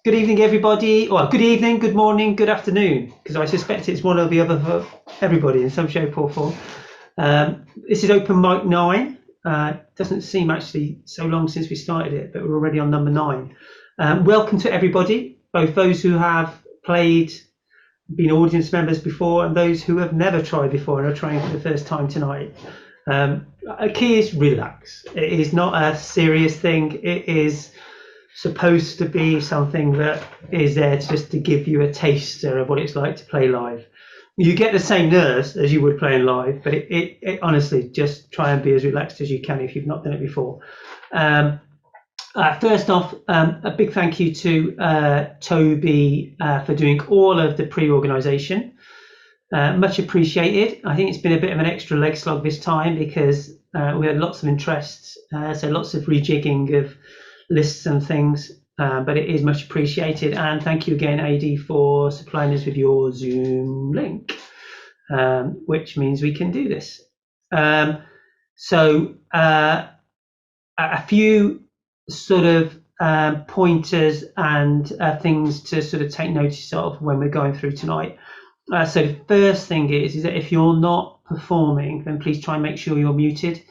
Good evening, everybody. Well, good evening, good morning, good afternoon, because I suspect it's one or the other for everybody in some shape or form. This is Open Mic 9. Doesn't seem actually so long since we started it, but we're already on number 9. Welcome to everybody, both those who have played, been audience members before, and those who have never tried before and are trying for the first time tonight. A key is relax. It is not a serious thing. It is supposed to be something that is there just to give you a taster of what it's like to play live. You get the same nerves as you would playing live, but it honestly, just try and be as relaxed as you can if you've not done it before. First off, a big thank you to Toby for doing all of the pre-organisation. Much appreciated. I think it's been a bit of an extra leg slog this time because we had lots of interests, so lots of rejigging of lists and things, but it is much appreciated. And thank you again, AD, for supplying us with your Zoom link, which means we can do this. So a few sort of pointers and things to sort of take notice of when we're going through tonight. So the first thing is that if you're not performing, then please try and make sure you're muted.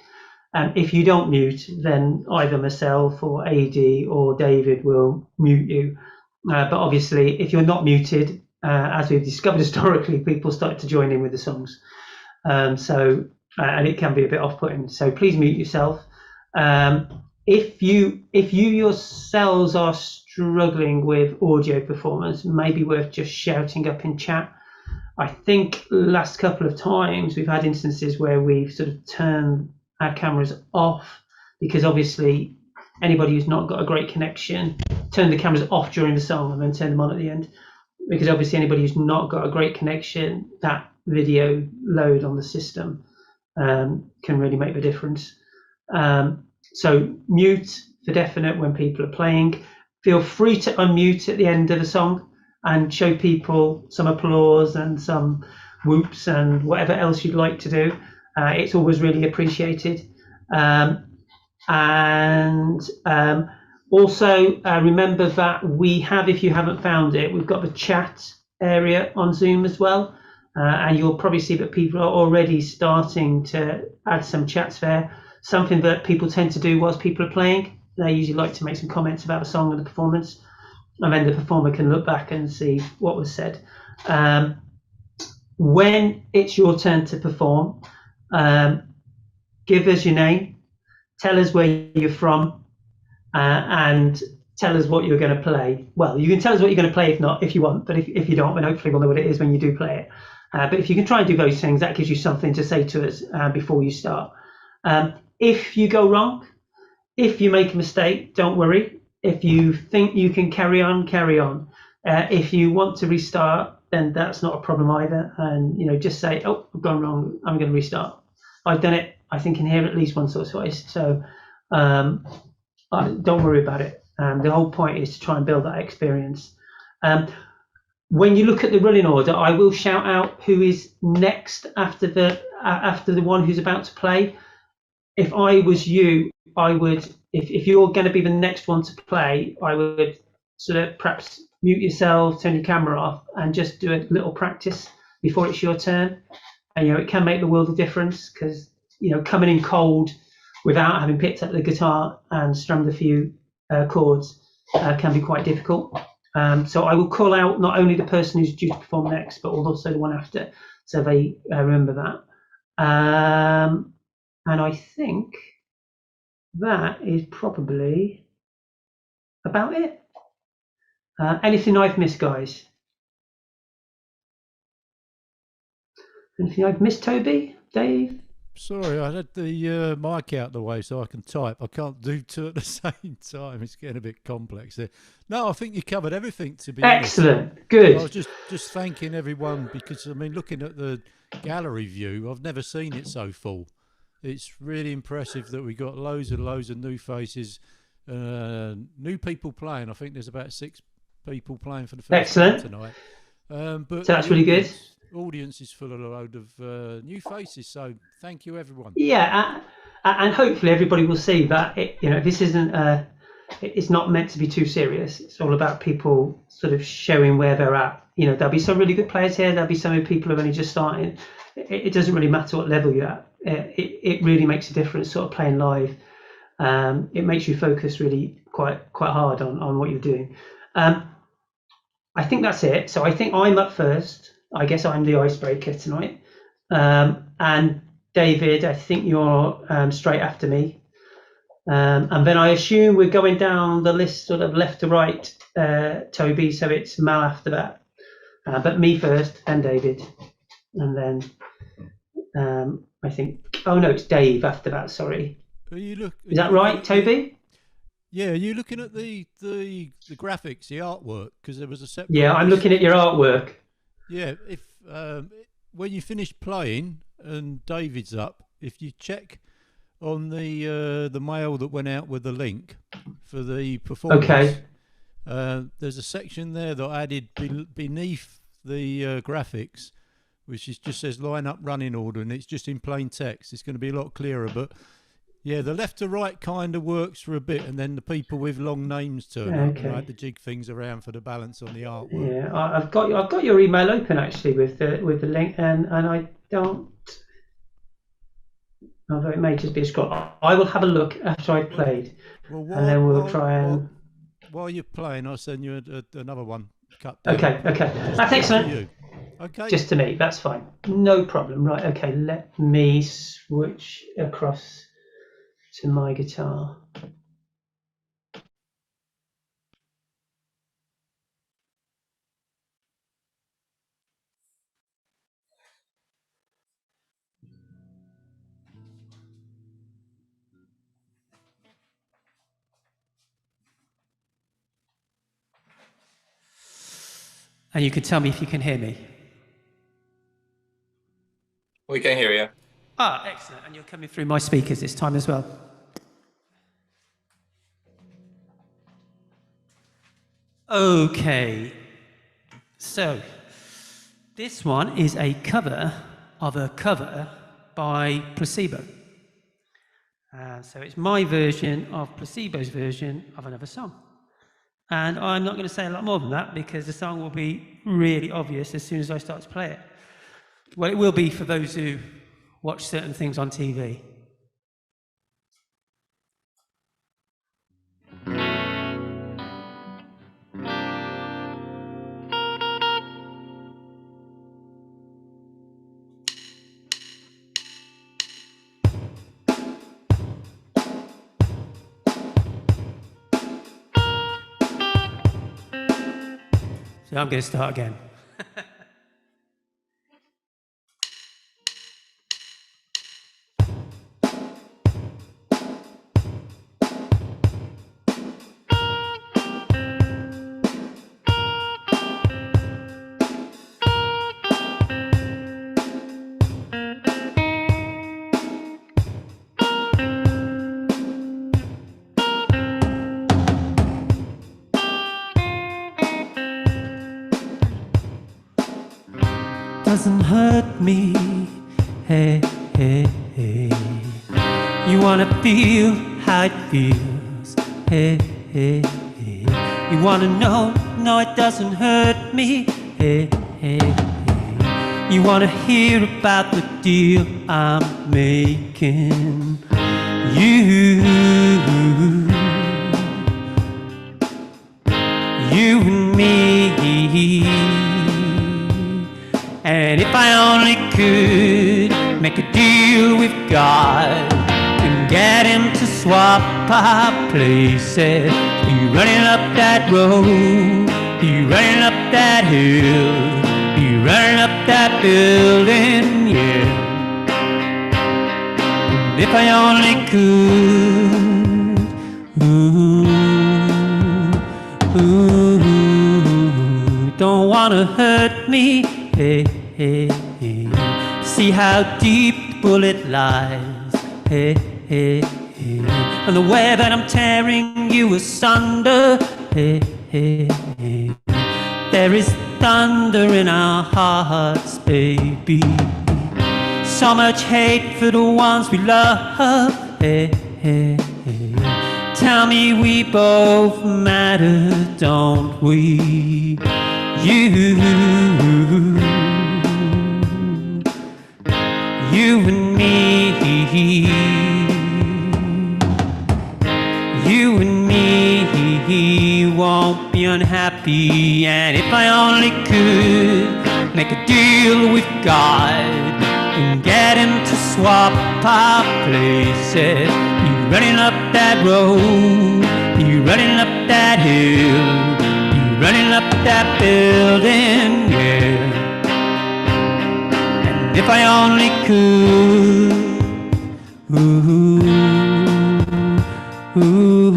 If you don't mute, then either myself or AD or David will mute you. But obviously, if you're not muted, as we've discovered historically, people start to join in with the songs. And it can be a bit off-putting. So please mute yourself. If you yourselves are struggling with audio performance, maybe worth just shouting up in chat. I think last couple of times we've had instances where we've sort of turned our cameras off because obviously anybody who's not got a great connection, turn the cameras off during the song and then turn them on at the end, because obviously anybody who's not got a great connection, that video load on the system can really make the difference. So mute for definite when people are playing. Feel free to unmute at the end of the song and show people some applause and some whoops and whatever else you'd like to do. It's always really appreciated. Also remember that we have, if you haven't found it, we've got the chat area on Zoom as well. And you'll probably see that people are already starting to add some chats there. Something that people tend to do whilst people are playing. They usually like to make some comments about the song and the performance. And then the performer can look back and see what was said. When it's your turn to perform, give us your name, tell us where you're from, and tell us what you're going to play. Well, you can tell us what you're going to play if you want, but if you don't, then hopefully we'll know what it is when you do play it. But if you can try and do those things, that gives you something to say to us before you start. If you go wrong, if you make a mistake, don't worry. If you think you can carry on, carry on. If you want to restart, then that's not a problem either. And just say, oh, I've gone wrong, I'm going to restart. I've done it, I think, in here at least once or twice. So don't worry about it. The whole point is to try and build that experience. When you look at the running order, I will shout out who is next after the one who's about to play. If I was you, I would, if you're going to be the next one to play, I would sort of perhaps mute yourself, turn your camera off, and just do a little practice before it's your turn. And it can make the world of difference because coming in cold without having picked up the guitar and strummed a few chords can be quite difficult. So I will call out not only the person who's due to perform next, but also the one after, so they remember that. And I think that is probably about it. Anything I've missed, guys? Anything I've missed, Toby, Dave? Sorry, I had the mic out the way so I can type. I can't do two at the same time. It's getting a bit complex there. No, I think you covered everything, to be honest. Excellent, good. I was just thanking everyone because, I mean, looking at the gallery view, I've never seen it so full. It's really impressive that we got loads and loads of new faces, new people playing. I think there's about 6 people playing for the first time tonight. But so that's really good. Audience is full of a load of new faces, so thank you everyone. Yeah, and hopefully everybody will see that this isn't it's not meant to be too serious. It's all about people sort of showing where they're at. You know, there'll be some really good players here. There'll be some people who are only just starting. It doesn't really matter what level you're at. It really makes a difference sort of playing live. It makes you focus really quite hard on what you're doing. I think that's it. So I think I'm up first. I guess I'm the icebreaker tonight. And David, I think you're straight after me. And then I assume we're going down the list sort of left to right, Toby, so it's Mal after that. But me first, and David. And then I think, oh no, it's Dave after that, sorry. Is that right, Toby? Yeah, are you looking at the graphics, the artwork? Because there was a separate... Yeah, I'm looking at your artwork. Yeah, if when you finish playing and David's up, if you check on the mail that went out with the link for the performance, okay. There's a section there that I added beneath the graphics, which just says line up running order, and it's just in plain text. It's going to be a lot clearer, but yeah, the left to right kind of works for a bit, and then the people with long names turn up. I had to jig things around for the balance on the artwork. Yeah, I've got your email open actually with the link, and I don't. Although it may just be a scroll. I will have a look after I've played, and then we'll try and. While you're playing, I'll send you another one. Cut down. Okay, that's excellent. Okay. Just to me, that's fine. No problem. Right. Okay. Let me switch across to my guitar. And you can tell me if you can hear me. We can hear you. Ah, excellent. And you're coming through my speakers this time as well. Okay. So, this one is a cover of a cover by Placebo. So it's my version of Placebo's version of another song. And I'm not going to say a lot more than that because the song will be really obvious as soon as I start to play it. Well, it will be for those who watch certain things on TV. So I'm going to start again. Doesn't hurt me, hey, hey, hey. You wanna feel how it feels, hey, hey, hey. You wanna know, no it doesn't hurt me, hey, hey, hey. You wanna hear about the deal I'm making, you and me. And if I only could make a deal with God and get him to swap our places, be running up that road, be running up that hill, be running up that building, yeah. And if I only could, don't wanna hurt me. Hey, hey, hey. See how deep the bullet lies. Hey, hey, hey. And the way that I'm tearing you asunder. Hey, hey, hey. There is thunder in our hearts, baby. So much hate for the ones we love. Hey, hey, hey. tell me we both matter, don't we? You and me, you and me won't be unhappy. And if I only could make a deal with God and get him to swap our places, be running up that road, be running up that hill, be running up that building, yeah. And if I only could, ooh, ooh.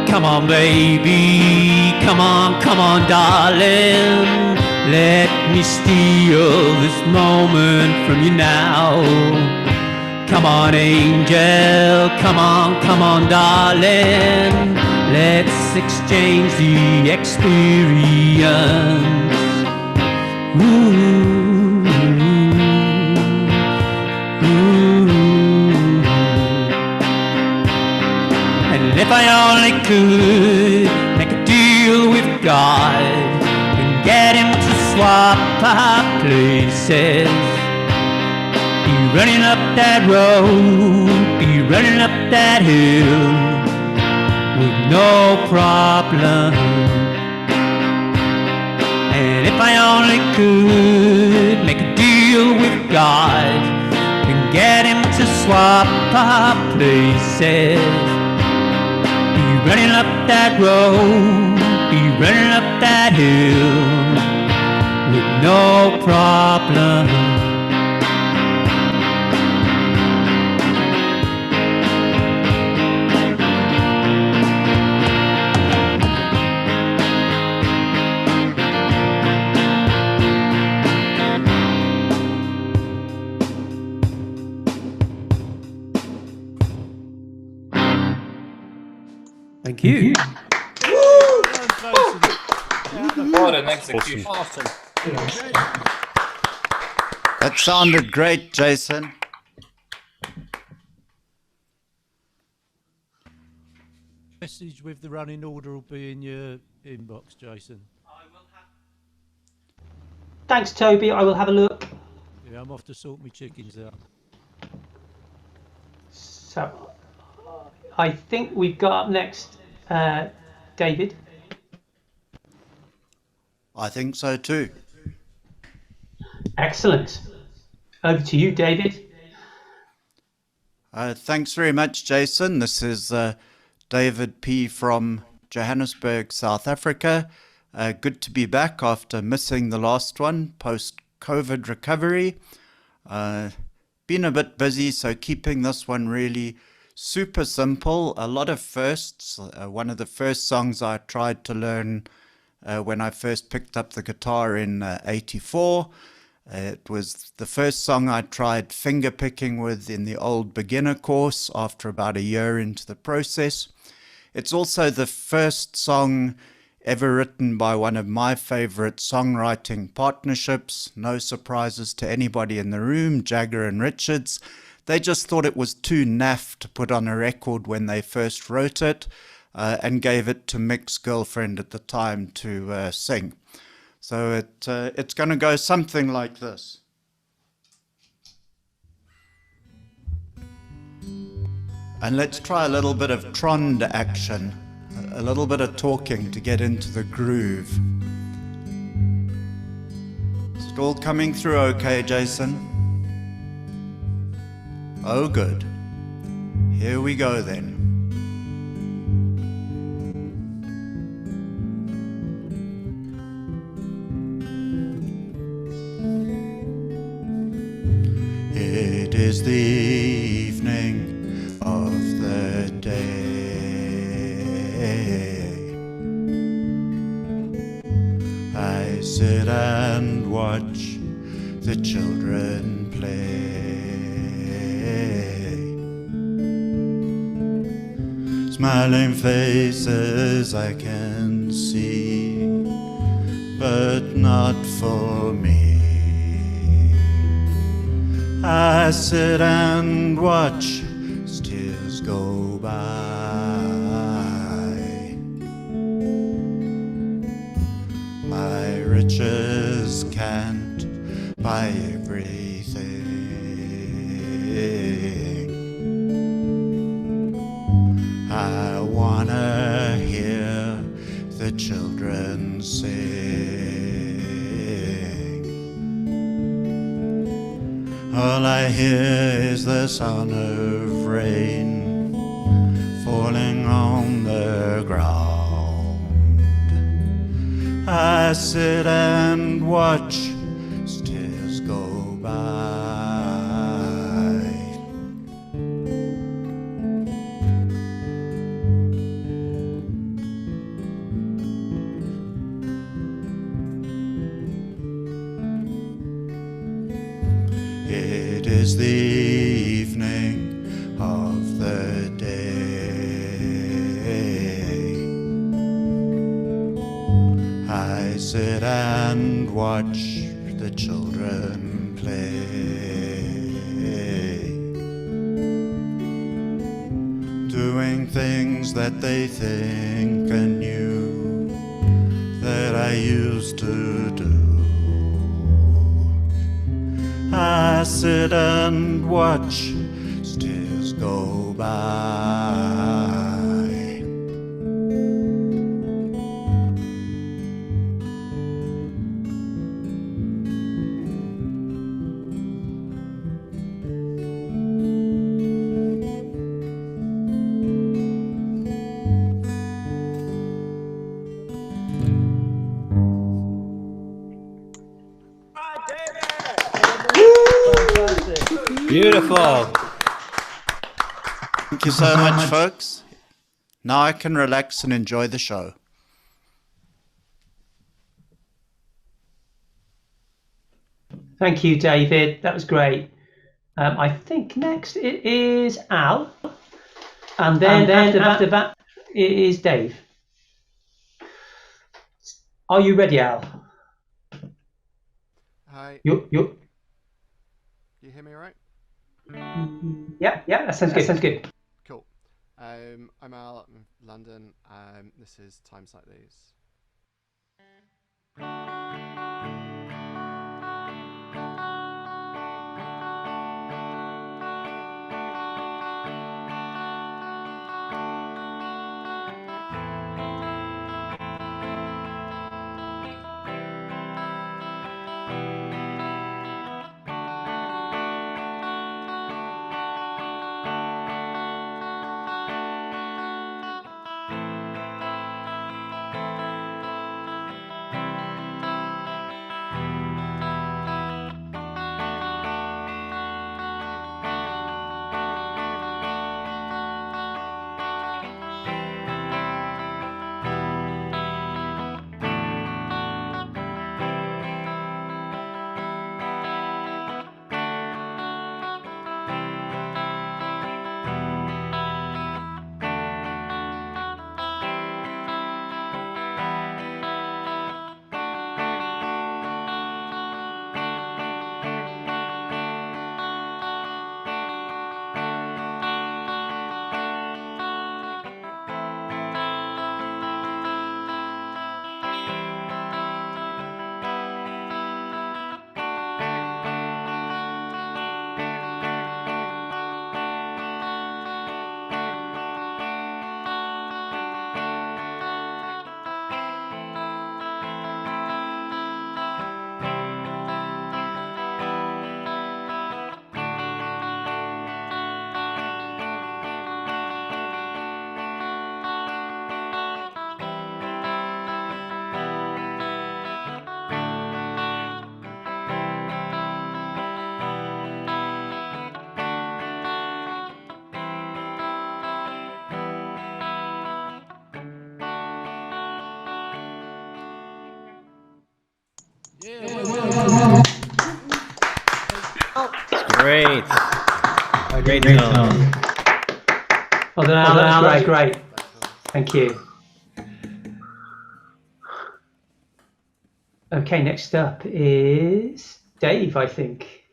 Come on, baby, come on, darling. Let me steal this moment from you now. Come on, angel, come on, darling. Let's exchange the experience. Ooh, ooh. And if I only could make a deal with God and get him to swap our places, be running up that road, be running up that hill with no problem. And if I only could make a deal with God and get him to swap our places, be running up that road, be running up that hill with no problem. Thank you. What an execution. Awesome. That sounded great, Jason. Message with the running order will be in your inbox, Jason. Thanks, Toby. I will have a look. Yeah, I'm off to sort my chickens out. So, I think we've got up next David. I think so too. Excellent. Over to you, David. Thanks very much, Jason. This is David P. from Johannesburg, South Africa. Good to be back after missing the last one, post-COVID recovery. Been a bit busy, so keeping this one really super simple. A lot of firsts. One of the first songs I tried to learn when I first picked up the guitar in '84. It was the first song I tried finger picking with in the old beginner course after about a year into the process. It's also the first song ever written by one of my favorite songwriting partnerships. No surprises to anybody in the room, Jagger and Richards. They just thought it was too naff to put on a record when they first wrote it, and gave it to Mick's girlfriend at the time to sing. So it's going to go something like this. And let's try a little bit of trond action, a little bit of talking to get into the groove. Is it all coming through okay, Jason? Oh, good. Here we go then. It is the evening of the day. I sit and watch the children play. Smiling faces I can see, but not for me. I sit and watch as tears go by. My riches can't buy everything. I wanna hear the children sing. All I hear is the sound of rain falling on the ground. I sit and watch as tears go by. It is the evening of the day. I sit and watch the children play, doing things that they think are new, that I used to do. I sit and watch as tears go by. Beautiful. Thank you so much, folks. Now I can relax and enjoy the show. Thank you, David. That was great. I think next it is Al, and then after that it is Dave. Are you ready, Al? Hi. You. You hear me all right? Yeah. That sounds good. Sounds good. Cool. I'm Al. I'm in London. This is Times Like These. Great. Great tone. Well done, Al. That's great. Thank you. Okay, next up is Dave, I think.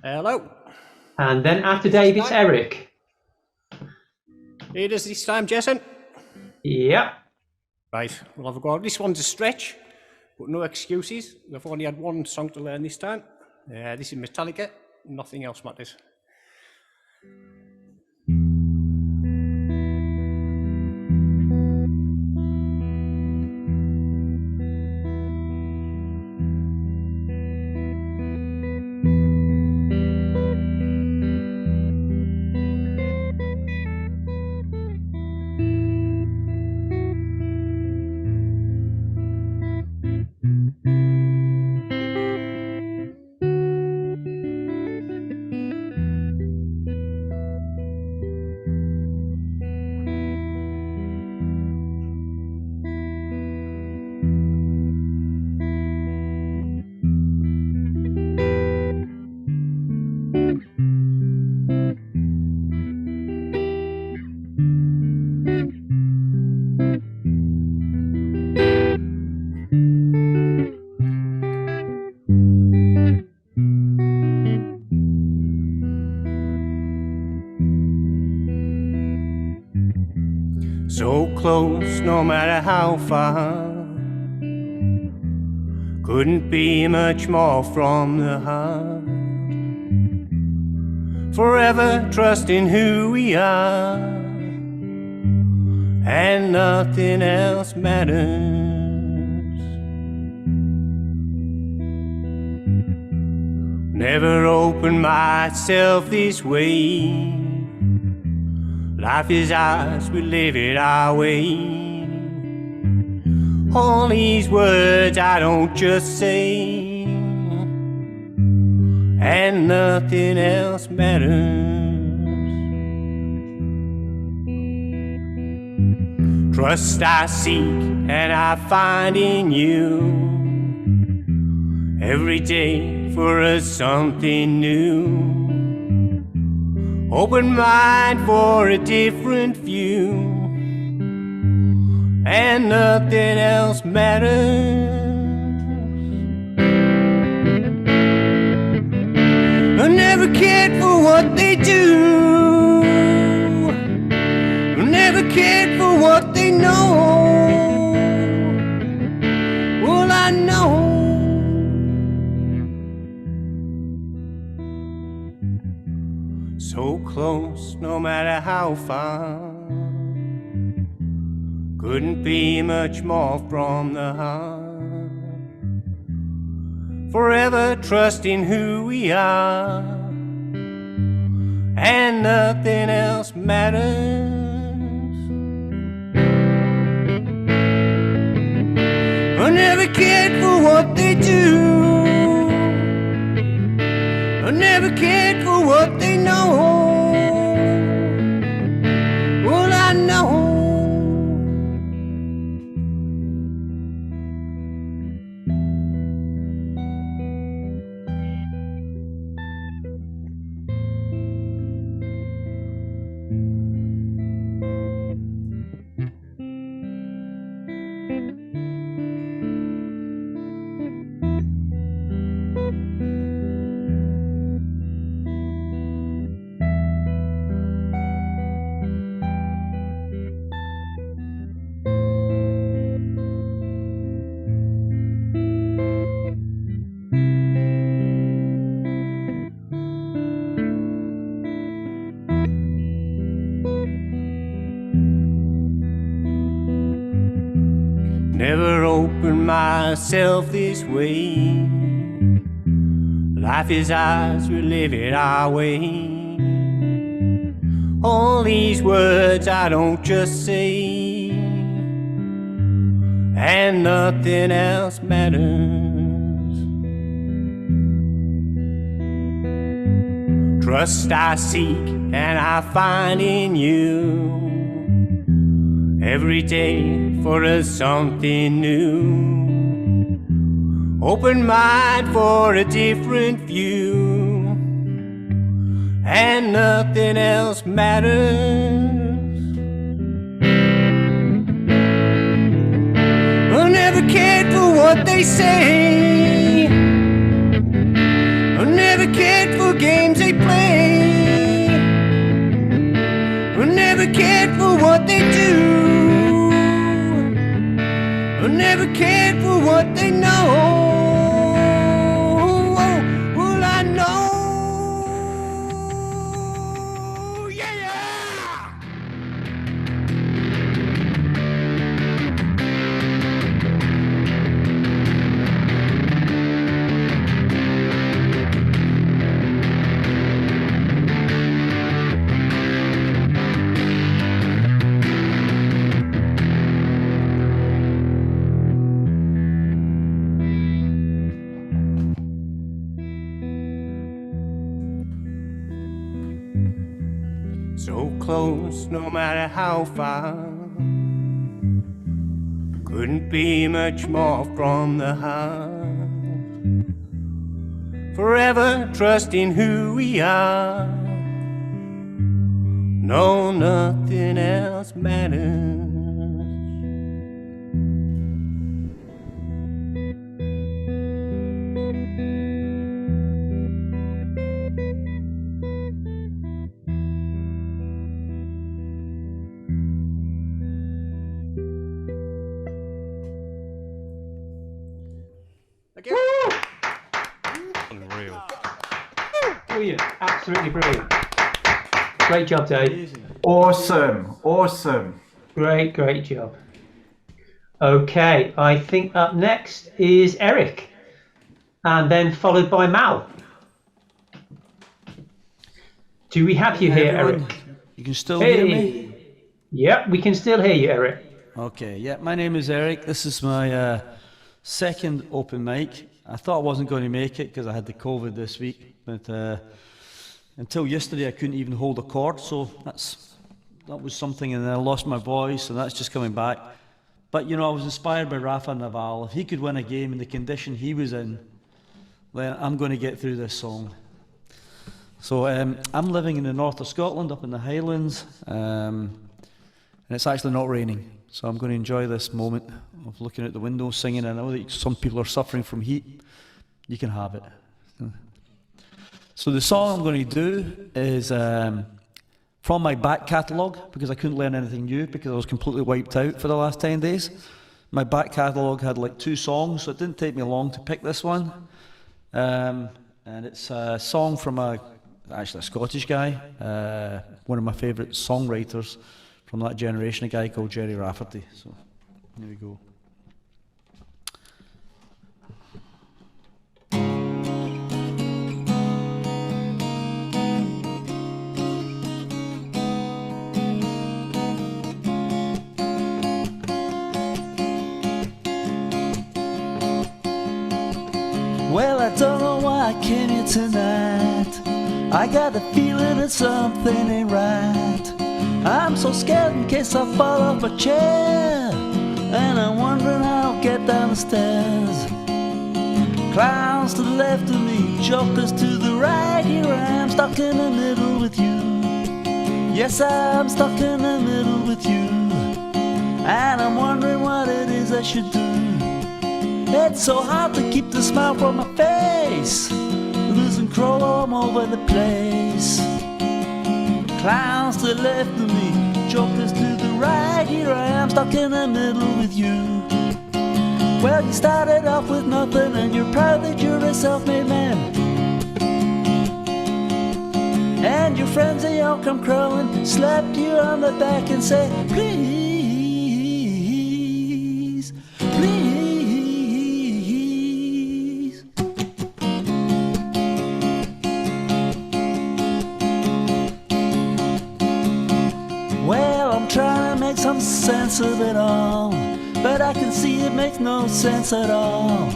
Hello. And then after Dave, it's Eric. It is this time, Jason. Yep. Right, well, I've got this one's a stretch, but no excuses. I've only had one song to learn this time. This is Metallica. Nothing else matters. So close, no matter how far. Couldn't be much more from the heart. Forever trusting who we are, and nothing else matters. Never opened myself this way. Life is ours, we live it our way. All these words I don't just say, and nothing else matters. Trust I seek and I find in you. Every day for us something new. Open mind for a different view, and nothing else matters. I never cared for what they do. I never cared for what they know. Well, I know so close, no matter how far. Couldn't be much more from the heart. Forever trusting who we are, and nothing else matters. I never cared for what they do. I never cared for what they know. Well, I know never opened myself this way. Life is ours, we live it our way. All these words I don't just say, and nothing else matters. Trust I seek and I find in you. Every day for us something new. Open mind for a different view, and nothing else matters. they say. I never cared for games they play. I never cared for what they do. I never cared for what they know. Well, I know. Yeah, yeah. So close, no matter how far. Couldn't be much more from the heart. Forever trusting who we are. No, nothing else matters. Unreal. Brilliant, absolutely brilliant. Great job, Dave. Awesome, awesome. Great job. Okay, I think up next is Eric, and then followed by Mal. Do we have you here, everyone. Eric? You can still hear me? Hey. Yep, we can still hear you, Eric. Okay, yeah, my name is Eric. This is my second open mic. I thought I wasn't going to make it because I had the COVID this week, but until yesterday I couldn't even hold a chord, so that was something, and then I lost my voice, and that's just coming back. But you know, I was inspired by Rafa Nadal. If he could win a game in the condition he was in, then I'm going to get through this song. So I'm living in the north of Scotland, up in the Highlands, and it's actually not raining. So I'm going to enjoy this moment of looking out the window, singing. I know that some people are suffering from heat. You can have it. So the song I'm going to do is from my back catalogue, because I couldn't learn anything new because I was completely wiped out for the last 10 days. My back catalogue had like 2 songs, so it didn't take me long to pick this one. And it's a song from actually a Scottish guy, one of my favourite songwriters from that generation, a guy called Jerry Rafferty. So here we go. Well, I don't know why I came here tonight. I got the feeling that something ain't right. I'm so scared in case I fall off my chair, and I'm wondering how I'll get down the stairs. Clowns to the left of me, jokers to the right. Here I am stuck in the middle with you. Yes, I'm stuck in the middle with you, and I'm wondering what it is I should do. It's so hard to keep the smile from my face, losing control all over the place. Clowns to the left of me, jokers to the right. Here I am stuck in the middle with you. Well, you started off with nothing, and you're proud that you're a self-made man. And your friends, they all come crawling, slap you on the back and say, please, please. Well, I'm trying to make some sense of it all, but I can see it makes no sense at all.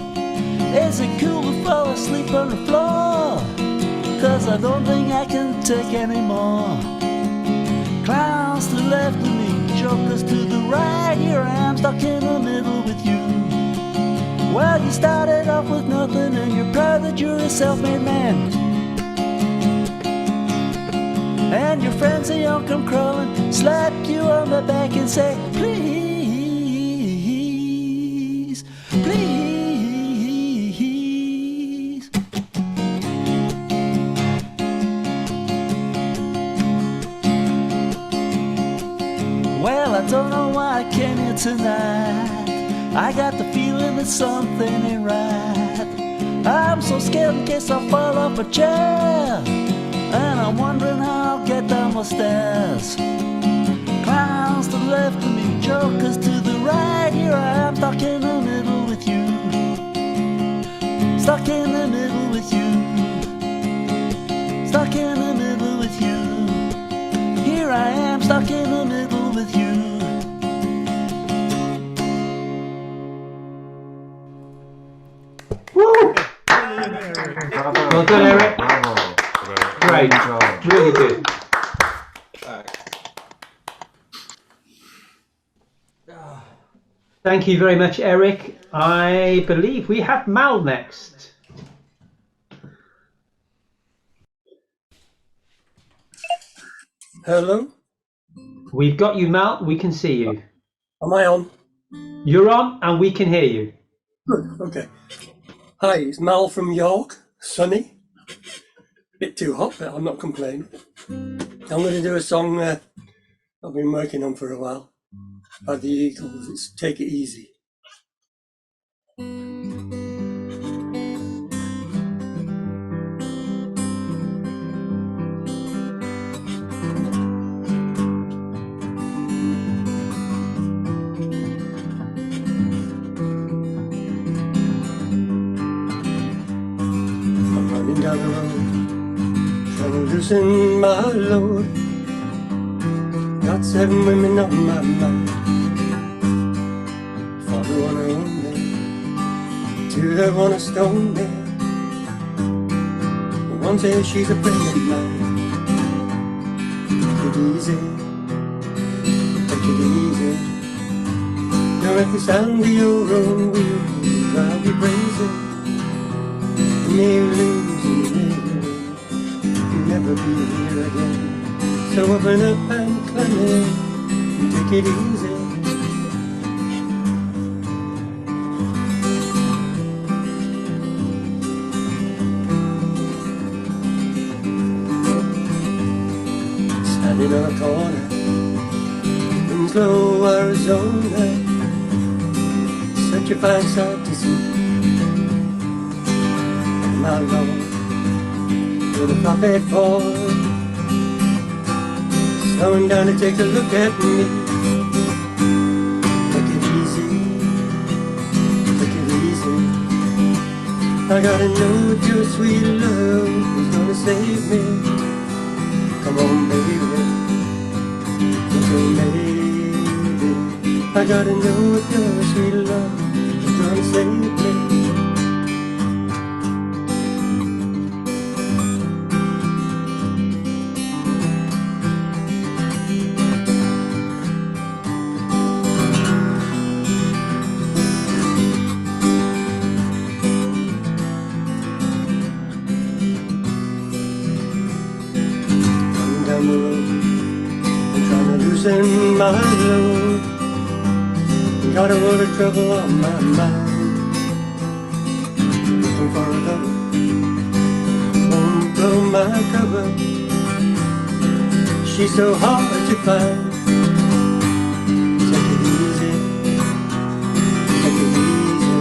Is it cool to fall asleep on the floor? 'Cause I don't think I can take anymore. Clowns to the left of me, jokers to the right. Here I am stuck in the middle with you. Well, you started off with nothing, and you're proud that you're a self-made man. And your friends, they all come crawling, slap you on the back and say, please, please. I don't know why I came here tonight. I got the feeling that something ain't right. I'm so scared in case I fall off a chair, and I'm wondering how I'll get down the stairs. Clowns to the left of me, jokers to the right. Here I am, stuck in the middle with you. Stuck in the middle with you. Stuck in the middle with you. Here I am, stuck in the middle with you. Woo! Bravo. Well done, Eric. Bravo. Great. job. Really good. Thank you very much, Eric. I believe we have Mal next. Hello, We've got you, Mal. We can see you. am I on? You're on, and we can hear you. Good, okay. Hi, it's Mal from York, sunny. Bit too hot, but I'm not complaining. I'm going to do a song I've been working on for a while by the Eagles. It's Take It Easy. I'm running down the road, trying to loosen my load. Got 7 women on my mind. 4 that wanna own me, 2 that wanna stone me. One says she's a friend of mine. Take it easy, take it easy. Don't let the sound of your own wheels drive you crazy. You never be here again. So open up and climb in, and take it easy. Standing on a corner in slow Arizona, such a fine sight to see. My Lord, with a puppet boy, slowing down to take a look at me. Take it easy, take it easy. I gotta know if your sweet love is gonna save me. Come on, baby, just a maybe. I gotta know if your sweet love is gonna save me. Down the road, I'm trying to loosen my load. Got a world of trouble on my mind. Looking for a lover, won't blow my cover. She's so hard to find. Take it easy, take it easy.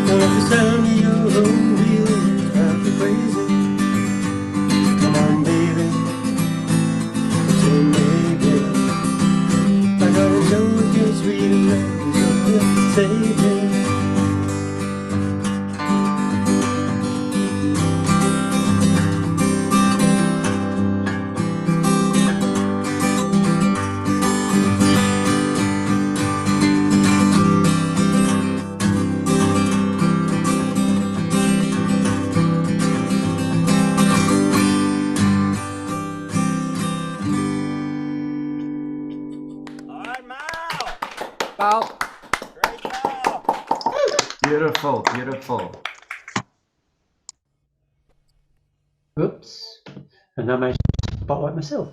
Don't let the sound of your own wheels drive you crazy. Come on, baby. Maybe I gotta know if your sweet love is gonna save me. Mal. Beautiful, beautiful. Oops. And I managed to spotlight myself.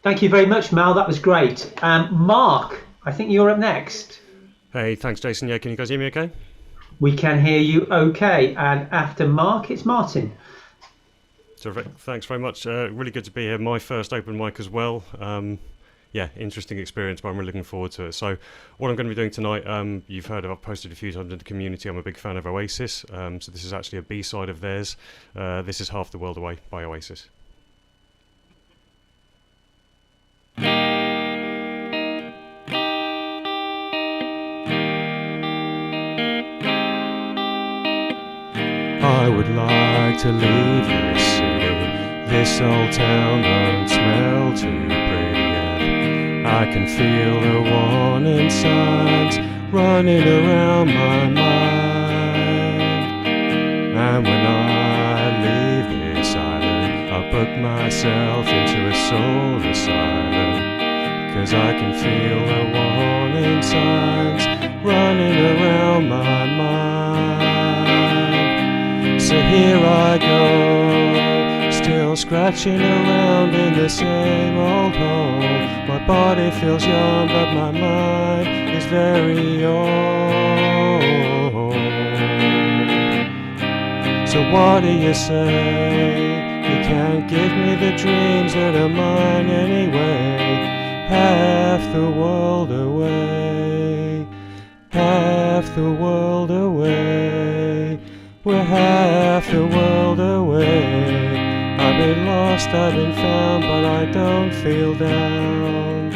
Thank you very much, Mal. That was great. Mark, I think you're up next. Hey, thanks, Jason. Yeah, can you guys hear me okay? We can hear you okay. And after Mark, it's Martin. Terrific. Thanks very much. Really good to be here. My first open mic as well. yeah, interesting experience, but I'm really looking forward to it. So what I'm going to be doing tonight, you've heard I've posted a few times in the community, I'm a big fan of Oasis, so this is actually a B-side of theirs. This is Half the World Away by Oasis. I would like to leave this city. This old town don't smell too pretty, and I can feel the warning signs running around my mind. And when I leave this island, I book myself into a soul asylum, 'cause I can feel the warning signs running around my mind. So here I go, still scratching around in the same old hole. My body feels young, but my mind is very old. So what do you say? You can't give me the dreams that are mine anyway. Half the world away, half the world away. We're half the world away. I've been lost, I've been found, but I don't feel down.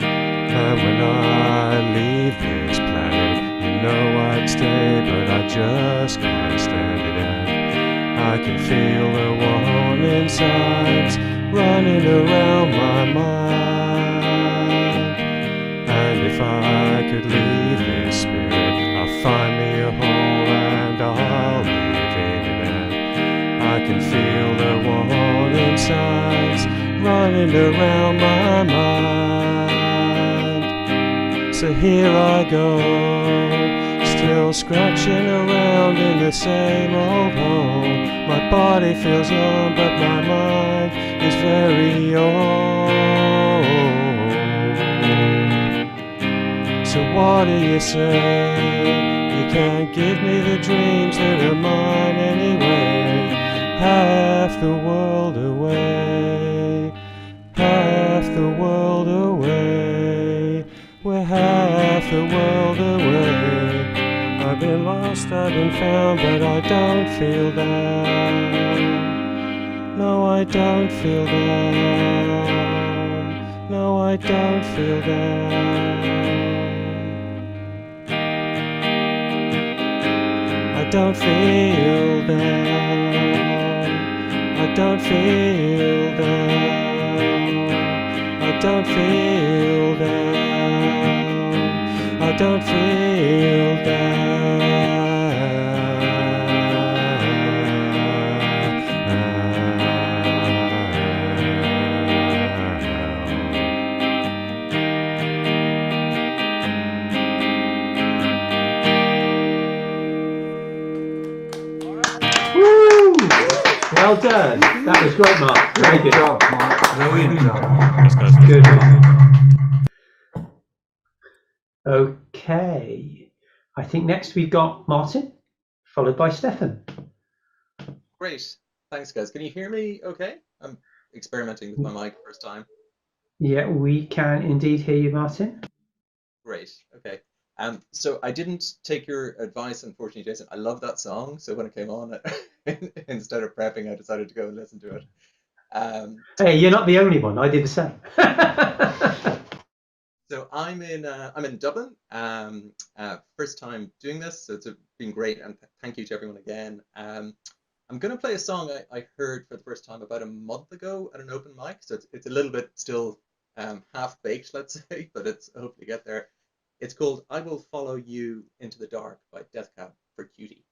And when I leave this planet, you know I'd stay, but I just can't stand it. And I can feel the warning signs running around my mind. And if I could leave this spirit, I'll find me a hole and I'll live in it. And I can feel the warning signs running around my mind. So here I go, still scratching around in the same old hole. My body feels young, but my mind is very old. So what do you say? You can't give me the dreams that are mine anyway. Half the world away, half the world away. We're half the world away. I've been lost, I've been found, but I don't feel down. No, I don't feel down. No, I don't feel down. I don't feel down. I don't feel down. I don't feel down. I don't feel down. Woo! Well done. That was great, Mark. Very good. Job, Mark. Brilliant job. Good. Okay. I think next we've got Martin, followed by Stefan. Great. Thanks, guys. Can you hear me okay? I'm experimenting with my mic first time. Yeah, we can indeed hear you, Martin. Great. Okay. So I didn't take your advice, unfortunately, Jason. I love that song. So when it came on, instead of prepping, I decided to go and listen to it. Hey, you're not the only one. I did the same. So I'm in Dublin. First time doing this, so it's been great, and thank you to everyone again. I'm going to play a song I heard for the first time about a month ago at an open mic. So it's a little bit still half baked, let's say, but it's hopefully get there. It's called "I Will Follow You Into the Dark" by Death Cab for Cutie.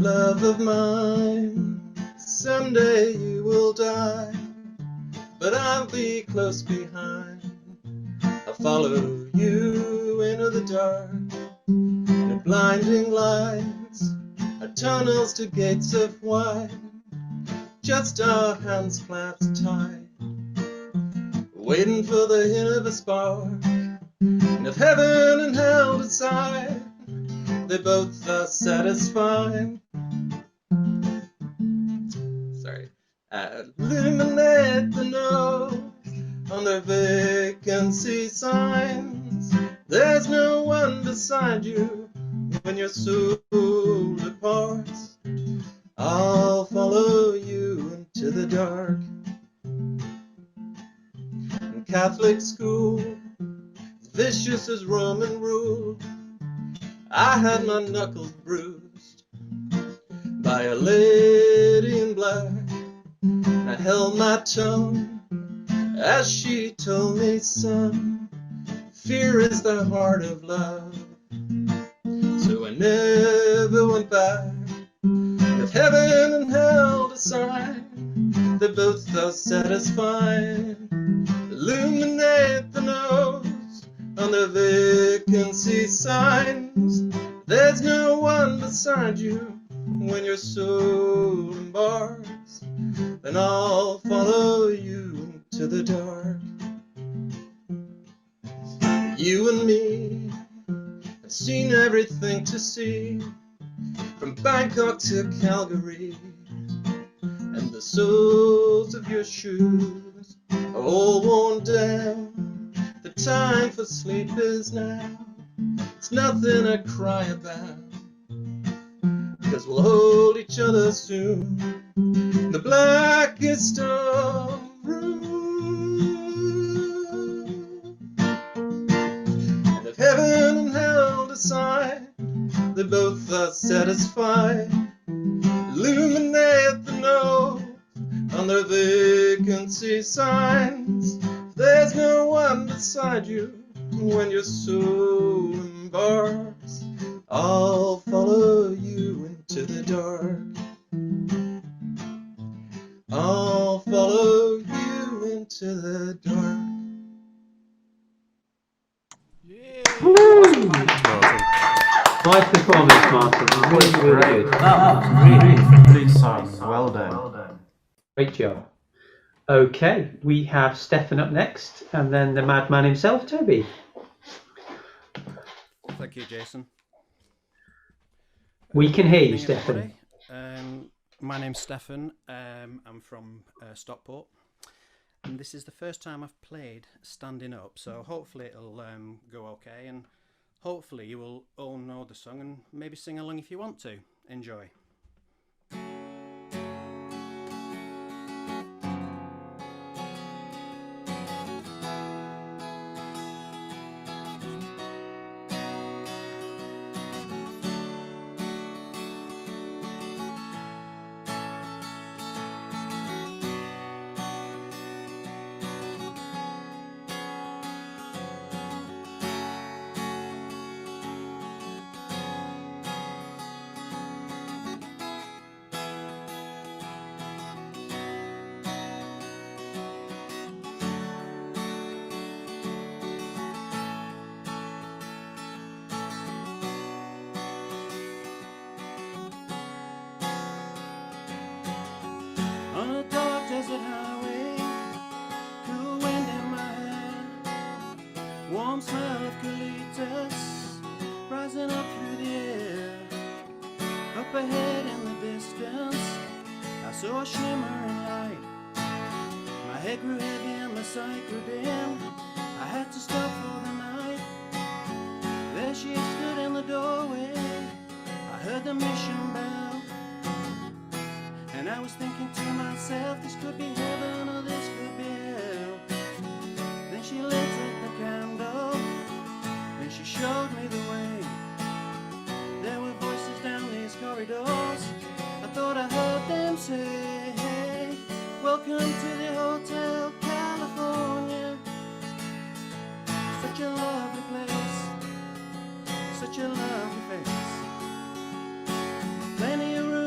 love of mine. Someday you will die, but I'll be close behind. I'll follow you into the dark. The blinding lights are tunnels to gates of white. Just our hands clasped tight, waiting for the hint of a spark. And if heaven and hell decide, they both are satisfied. Sorry. Illuminate the nose on their vacancy signs. There's no one beside you when your soul departs. I'll follow you into the dark. In Catholic school, vicious as Roman rule, I had my knuckles bruised by a lady in black. I held my tongue as she told me, son, fear is the heart of love. So I never went back. If heaven and hell decide, they both are satisfied. Illuminate the nose on the vacancy signs. There's no one beside you when your soul embarks. Then I'll follow you into the dark. You and me have seen everything to see, from Bangkok to Calgary, and the soles of your shoes are all worn down. The time for sleep is now. It's nothing to cry about, because we'll hold each other soon in the blackest of rooms. And if heaven and hell decide, they both are satisfied. Illuminate the nose on their vacancy signs. There's no one beside you when your soul embarks. I'll follow you into the dark. I'll follow you into the dark. Nice performance, Martin. Really good. That was really complete song. Well done. Great job. Okay, we have Stefan up next, and then the madman himself, Toby. Thank you, Jason. We can hear you, Good evening, Stefan. everybody. My name's Stefan. I'm from Stockport, and this is the first time I've played standing up, so hopefully it'll go okay, and hopefully you will all know the song and maybe sing along if you want to. Enjoy. On a dark desert highway, cool wind in my hair, warm smell of eucalyptus rising up through the air. Up ahead in the distance, I saw a shimmering light. My head grew heavy and my sight grew dim. I had to stop for the night. There she stood in the doorway. I heard the mission bell, and I was thinking to myself, this could be heaven or this could be hell. Then she lit up the candle, and she showed me the way. There were voices down these corridors. I thought I heard them say, hey, welcome to the Hotel California. Such a lovely place, such a lovely face. Plenty of room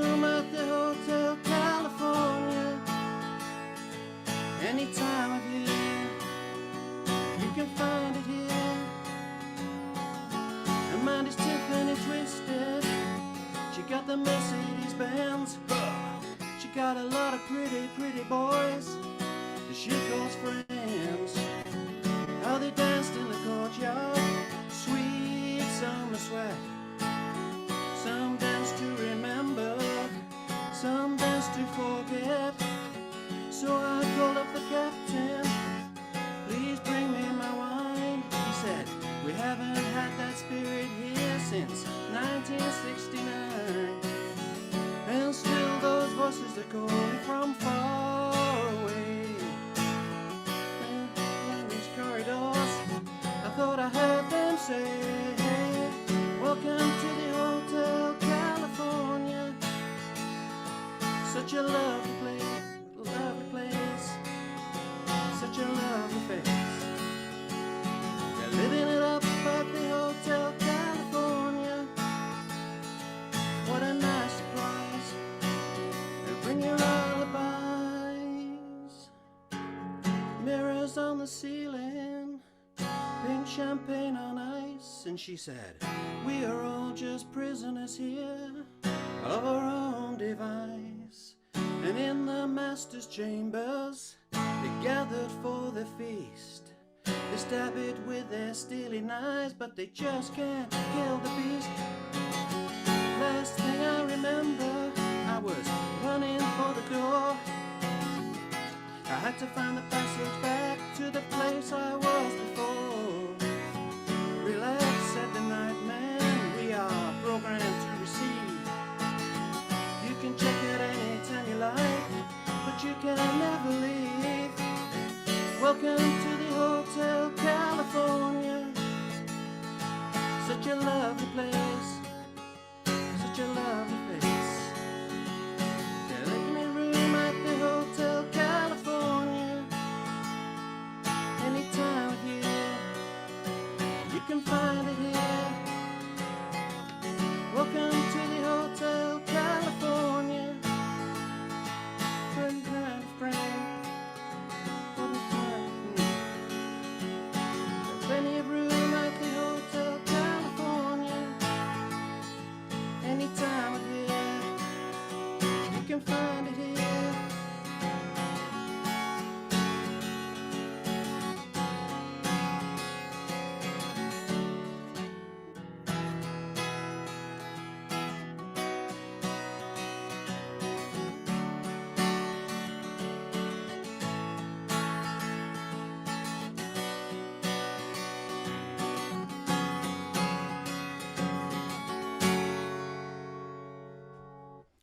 a Mercedes Benz. She got a lot of pretty, pretty boys that she calls friends. How they danced in the courtyard, sweet summer sweat. Some dance to remember, some dance to forget. So I called up the captain, please bring me my wine. He said, we haven't had that spirit here since 1969. And still those voices that call me from far away. In these corridors, I thought I heard them say, welcome to the Hotel California. Such a lovely place, such a lovely face. They're living it up at the Hotel California. What a nice surprise. They'll bring your alibis. Mirrors on the ceiling, pink champagne on ice. And she said, we are all just prisoners here of our own device. And in the master's chambers, they gathered for the feast. They stab it with their steely knives, but they just can't kill the beast. Last thing I remember, I was running for the door. I had to find the passage back to the place I was before. Relax, said the night man, we are programmed to receive. You can check it anytime you like, but you can never leave. Welcome to the Hotel California. Such a lovely place, such a lovely place. They're letting me room at the Hotel California. Any time of year, you can find it here. Welcome to the Hotel California. Friend, friend, friend. What a friend. There's plenty of room at the Hotel California. Any time of year, you can find it here.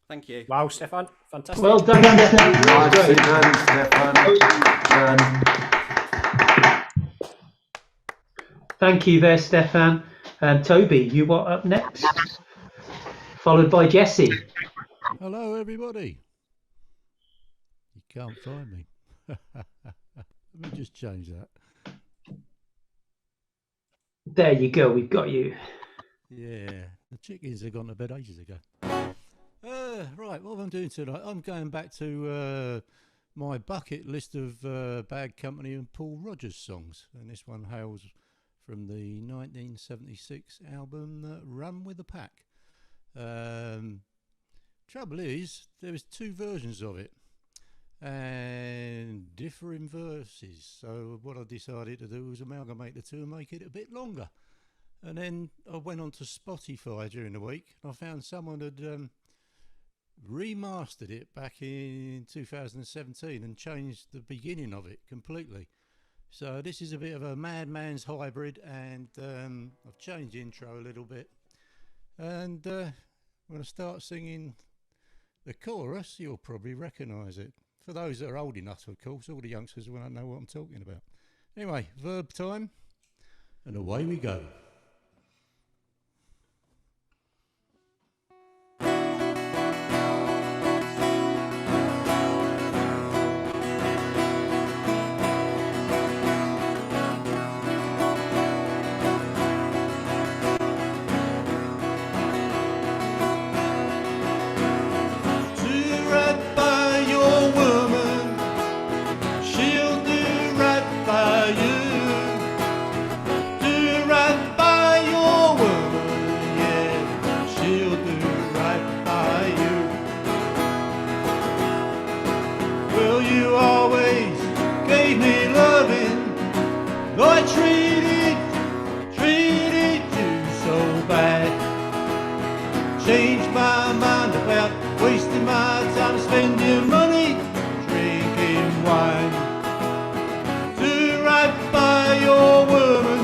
Thank you. Wow, Stefan, fantastic. Well done, Stefan. Nicely done, Stefan. Thank you there, Stefan. And Toby, you are up next, followed by Jesse. Hello, everybody. You can't find me. Let me just change that. There you go, we've got you. Yeah, the chickens have gone to bed ages ago. Right, what I'm doing tonight, I'm going back to my bucket list of Bad Company and Paul Rodgers songs, and this one hails from the 1976 album Run with the Pack. Trouble is, there was two versions of it and differing verses, so what I decided to do was amalgamate the two and make it a bit longer. And then I went on to Spotify during the week and I found someone had remastered it back in 2017 and changed the beginning of it completely. So this is a bit of a madman's hybrid, and I've changed the intro a little bit, and when I start singing the chorus you'll probably recognise it. For those that are old enough, of course, all the youngsters won't know what I'm talking about. Anyway, verb time, and away we go. Right by treated you so bad. Changed my mind about wasting my time spending money drinking wine. Do right by your woman,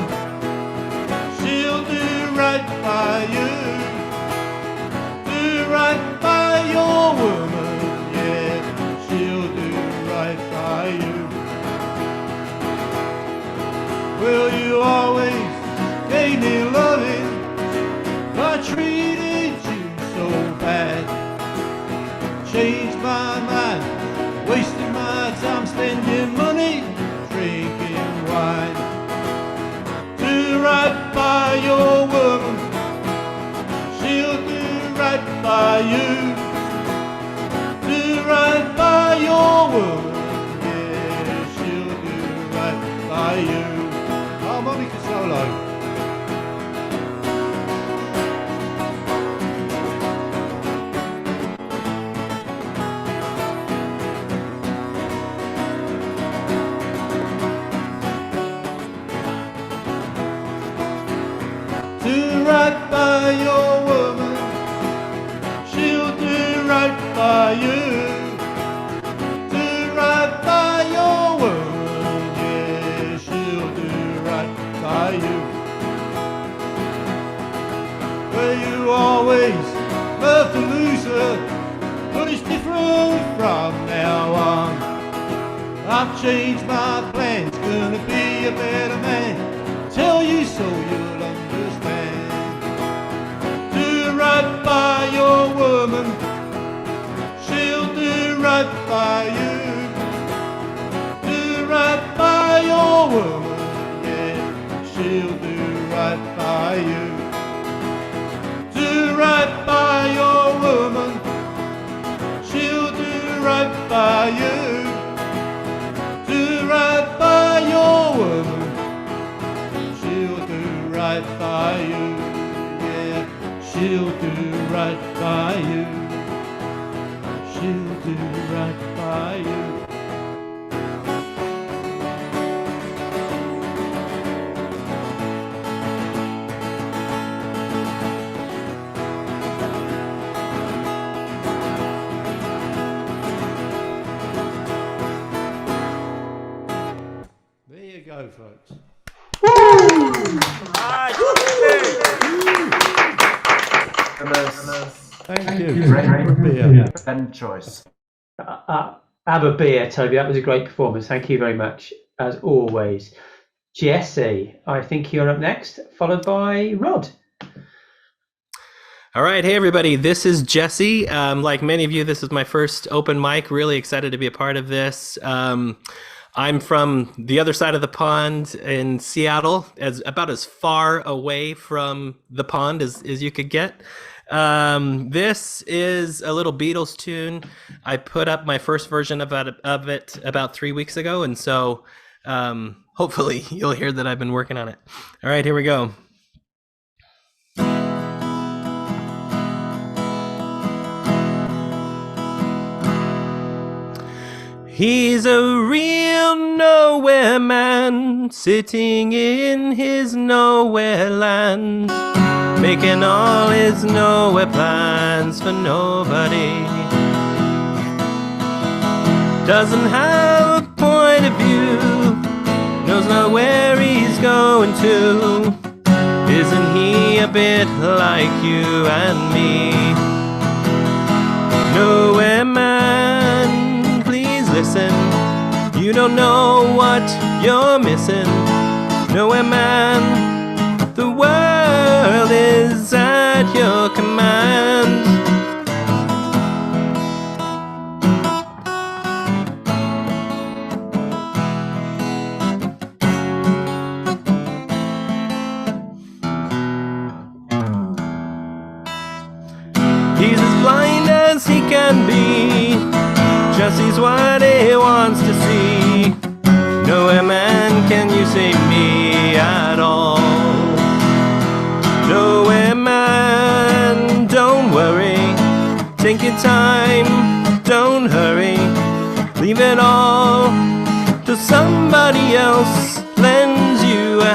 she'll do right by you. Do right by your woman, yeah, she'll do right by you. Well, you always gave me loving, but I treated you so bad. Changed my mind, wasting my time spending money drinking wine. Do right by your woman, she'll do right by you. Do right by your woman, yeah, she'll do right by you. Harmonica solo. Do right by your woman, she'll do right by you. Do right by your woman, yeah, she'll do right by you. Well, you always love to lose her, but it's different from now on. I've changed my plans, gonna be a better man. Tell you so you'll understand. Do right by your woman, she'll do right by you. Do right by your woman, yeah, she'll do right by you. Do right by your woman, she'll do right by you. Do right by your woman, she'll do right by you, yeah, she'll do right by you, she'll do right by you. There you go, folks. Thank you. Great beer. And choice. Have a beer, Toby. That was a great performance. Thank you very much, as always. Jesse, I think you're up next, followed by Rod. All right. Hey, everybody. This is Jesse. Like many of you, this is my first open mic. Really excited to be a part of this. I'm from the other side of the pond in Seattle, about as far away from the pond as you could get. This is a little Beatles tune. I put up my first version of it about 3 weeks ago, and so hopefully you'll hear that I've been working on it. All right, here we go. He's a real nowhere man, sitting in his nowhere land, making all his nowhere plans for nobody. Doesn't have a point of view, knows not where he's going to. Isn't he a bit like you and me? Nowhere man, please listen. You don't know what you're missing. Nowhere man, the world is at your command. He's as blind as he can be, just sees what he wants to see. Nowhere man can you save me at all. Nowhere man, don't worry, take your time, don't hurry. Leave it all till somebody else lends you a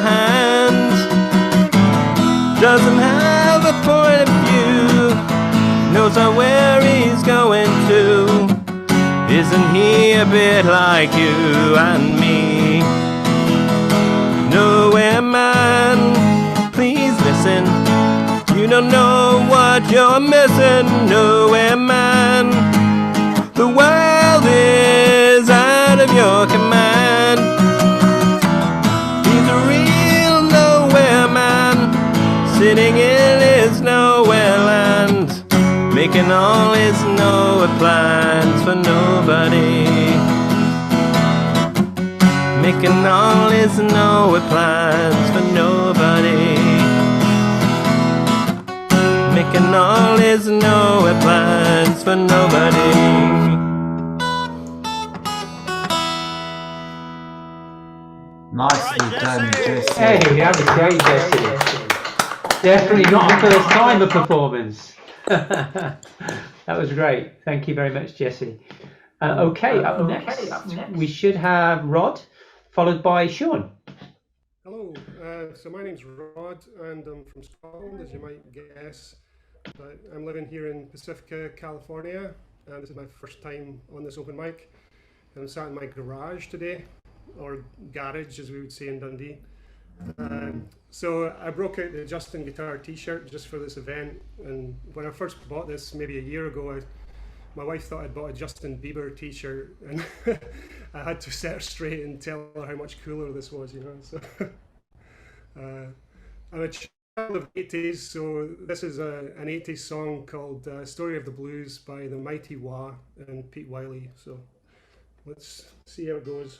knows where he's going to. Isn't he a bit like you and me? Nowhere man, please listen. You don't know what you're missing. Nowhere man, the world is out of your command. He's a real nowhere man, sitting in his nowhere land, making all his nowhere plans for nobody. Making all his nowhere plans for nobody. Making all his nowhere plans for nobody. Nicely done, Jesse. Hey, that was great, Jesse. Definitely not a first timer performance. That was great. Thank you very much, Jesse. Okay, up next, we should have Rod, followed by Sean. Hello, so my name's Rod and I'm from Scotland, as you might guess, but I'm living here in Pacifica, California, and this is my first time on this open mic. I'm sat in my garage today, or garage as we would say in Dundee. So I broke out the JustinGuitar t-shirt just for this event, and when I first bought this maybe a year ago, my wife thought I'd bought a Justin Bieber t-shirt, and I had to set her straight and tell her how much cooler this was, you know. So I'm a child of the 80s, so this is an 80s song called Story of the Blues by the Mighty Wah and Pete Wiley. So let's see how it goes.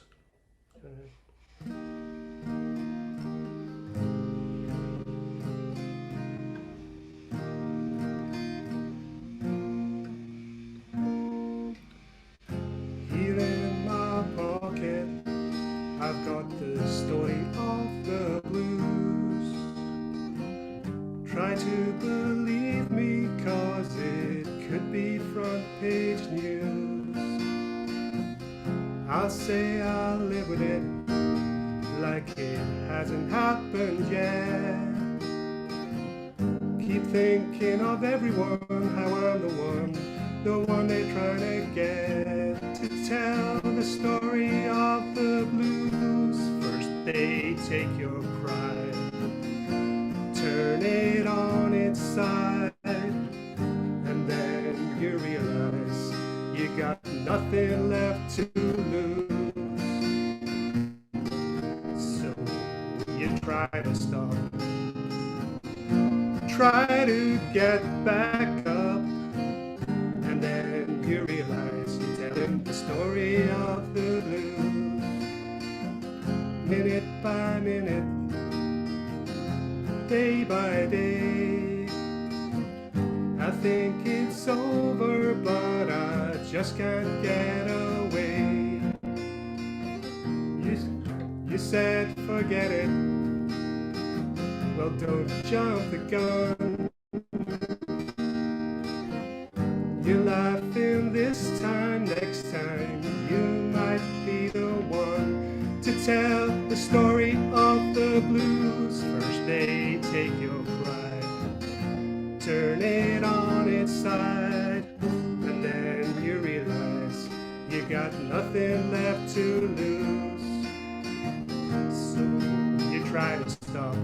Here in my pocket, I've got the story of the blues. Try to believe me, 'cause it could be front page news. I'll say I'll live with it like it hasn't happened yet. Keep thinking of everyone, how I'm the one they're trying to get to tell the story of the blues. First they take your pride, turn it on its side, and then you realize you got nothing left to lose. So you try to stop, try to get back up, and then you realize you're telling the story of the blues. Minute by minute, day by day, I think it's over, but I just can't get away. You said forget it, well don't jump the gun. You're laughing this time, next time you might be the one to tell the story of the blues. First they take your pride, turn it on its side, and then you realize you got nothing left to lose. So you try to stop,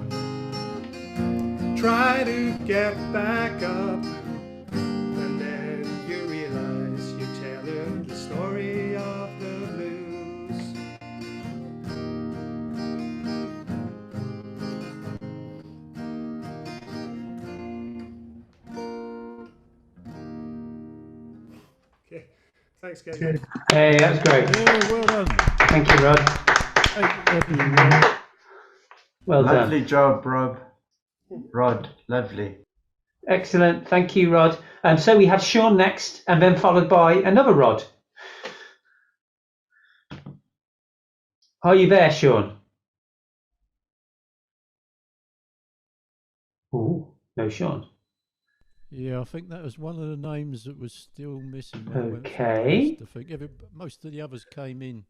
try to get back up, and then you realize you're telling the story of the blues. Okay, thanks guys. Hey, that was great. Yeah, well done. Thank you, Rod. Well done. Lovely job, Rob. Rod, lovely. Excellent. Thank you, Rod. So we have Sean next, and then followed by another Rod. Are you there, Sean? Oh, no, Sean. Yeah, I think that was one of the names that was still missing. When I went through Okay. the list. I think most of the others came in.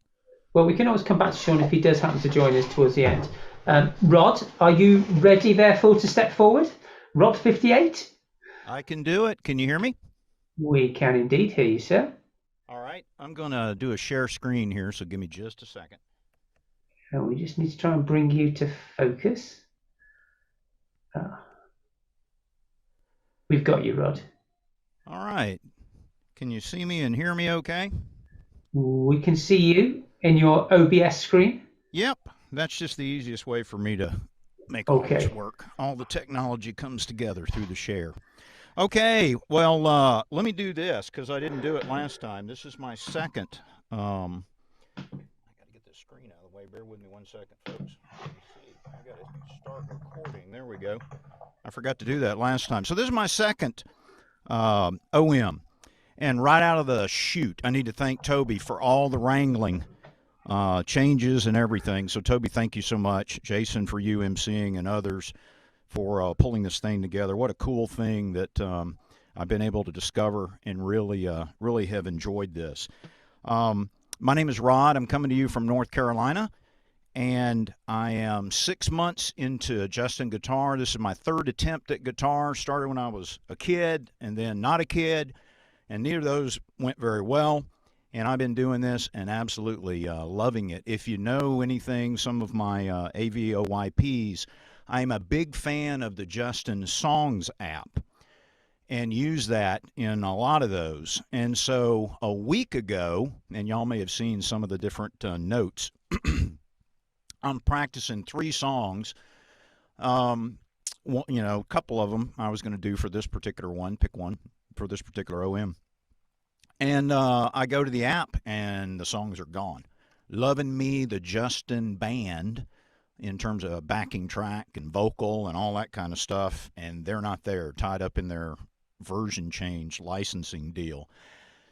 Well, we can always come back to Sean if he does happen to join us towards the end. Rod, are you ready, therefore, to step forward? Rod 58? I can do it. Can you hear me? We can indeed hear you, sir. All right, I'm going to do a share screen here, so give me just a second. And we just need to try and bring you to focus. We've got you, Rod. All right. Can you see me and hear me okay? We can see you in your OBS screen. Yep, that's just the easiest way for me to make all this work. All the technology comes together through the share. Okay, well, let me do this because I didn't do it last time. This is my second. I got to get this screen out of the way. Bear with me 1 second, folks. I got to start recording. There we go. I forgot to do that last time. So this is my second OM. And right out of the chute, I need to thank Toby for all the wrangling changes and everything. So, Toby, thank you so much. Jason, for you emceeing, and others for pulling this thing together. What a cool thing that I've been able to discover, and really have enjoyed this. My name is Rod. I'm coming to you from North Carolina, and I am 6 months into JustinGuitar. This is my third attempt at guitar. Started when I was a kid and then not a kid, and neither of those went very well. And I've been doing this and absolutely loving it. If you know anything, some of my AVOYPs, I'm a big fan of the Justin Songs app and use that in a lot of those. And so a week ago, and y'all may have seen some of the different notes, I'm practicing 3 songs. Well, you know, a couple of them I was going to do for this particular one, pick one for this particular OM. And I go to the app, and the songs are gone. Loving Me, the Justin Band, in terms of backing track and vocal and all that kind of stuff, and they're not there, tied up in their version change licensing deal.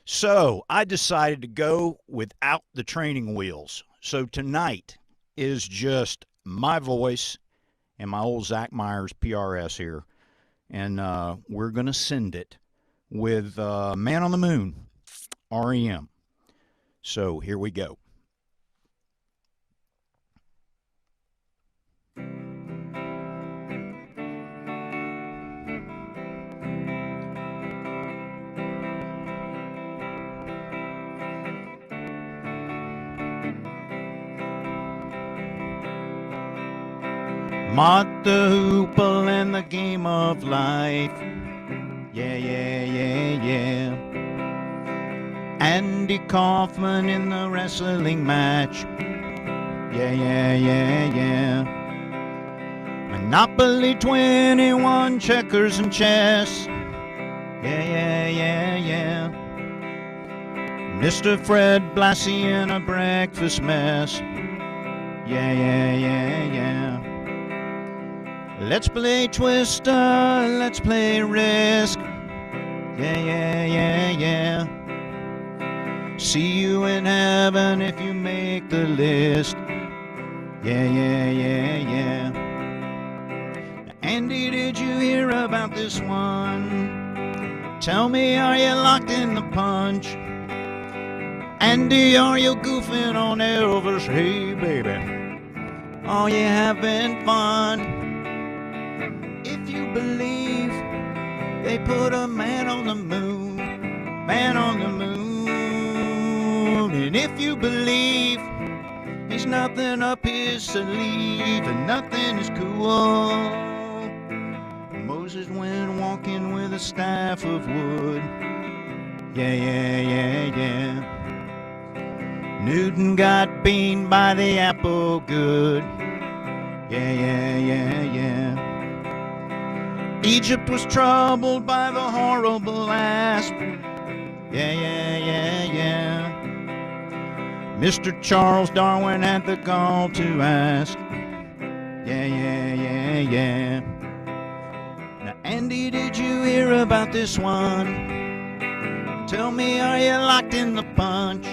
So I decided to go without the training wheels. So tonight is just my voice and my old Zach Myers PRS here, and we're going to send it with Man on the Moon, REM. So here we go. Martha Hoople and the Game of Life. Yeah, yeah, yeah, yeah. Andy Kaufman in the wrestling match. Yeah, yeah, yeah, yeah. Monopoly 21, checkers and chess. Yeah, yeah, yeah, yeah. Mr. Fred Blassie in a breakfast mess. Yeah, yeah, yeah, yeah. Let's play Twister, let's play Risk. Yeah, yeah, yeah, yeah. See you in heaven if you make the list. Yeah, yeah, yeah, yeah. Now, Andy, did you hear about this one? Tell me, are you locked in the punch? Andy, are you goofing on Elvis? Hey, baby, are you having fun? If you believe they put a man on the moon, man on the moon. And if you believe there's nothing up his sleeve and nothing is cool, Moses went walking with a staff of wood. Yeah, yeah, yeah, yeah. Newton got beaten by the apple good. Yeah, yeah, yeah, yeah. Egypt was troubled by the horrible asp. Yeah, yeah, yeah, yeah. Mr. Charles Darwin had the gall to ask. Yeah, yeah, yeah, yeah. Now, Andy, did you hear about this one? Tell me, are you locked in the punch?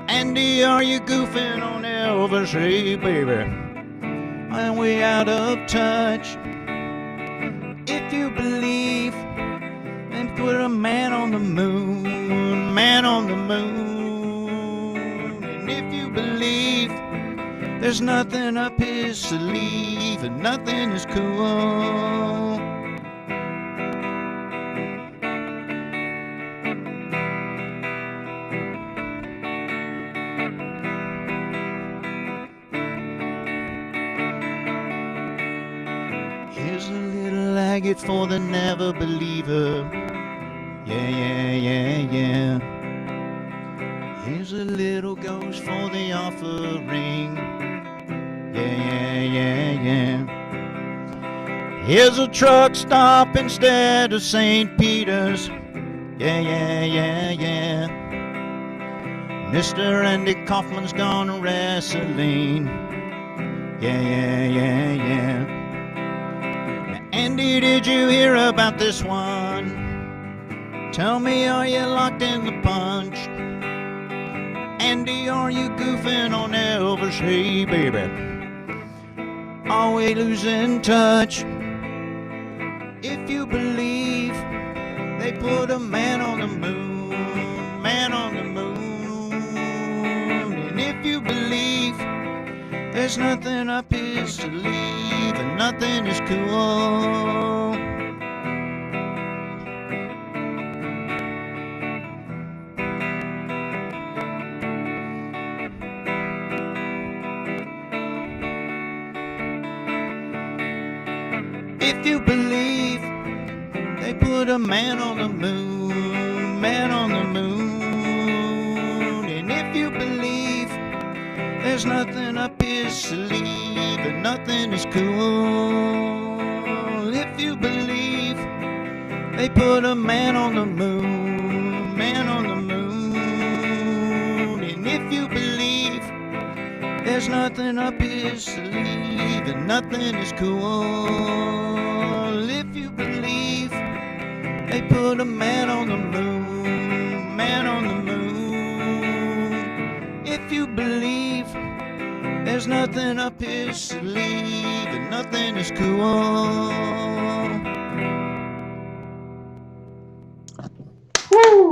Andy, are you goofing on Elvis? Hey, baby, are we out of touch? If you believe and put a man on the moon, man on the moon. And if you believe there's nothing up his sleeve and nothing is cool, faggot for the never believer. Yeah, yeah, yeah, yeah. Here's a little ghost for the offering. Yeah, yeah, yeah, yeah. Here's a truck stop instead of St. Peter's. Yeah, yeah, yeah, yeah. Mr. Andy Kaufman's gone wrestling. Yeah, yeah, yeah, yeah. Now, Andy, did you hear about this one? Tell me, are you locked in the punch? Andy, are you goofing on Elvis? Hey, baby, are we losing touch? If you believe they put a man on the moon, man on the moon. And if you believe there's nothing up his sleeve and nothing is cool. If you believe they put a man on the moon, man on the moon. And if you believe there's nothing up his sleeve and nothing is cool. If you believe they put a man on the moon, man on the moon. And if you believe there's nothing up his sleeve and nothing is cool. If you believe they put a man on the moon, man on the moon. If you believe there's nothing up his sleeve and nothing is cool. Woo!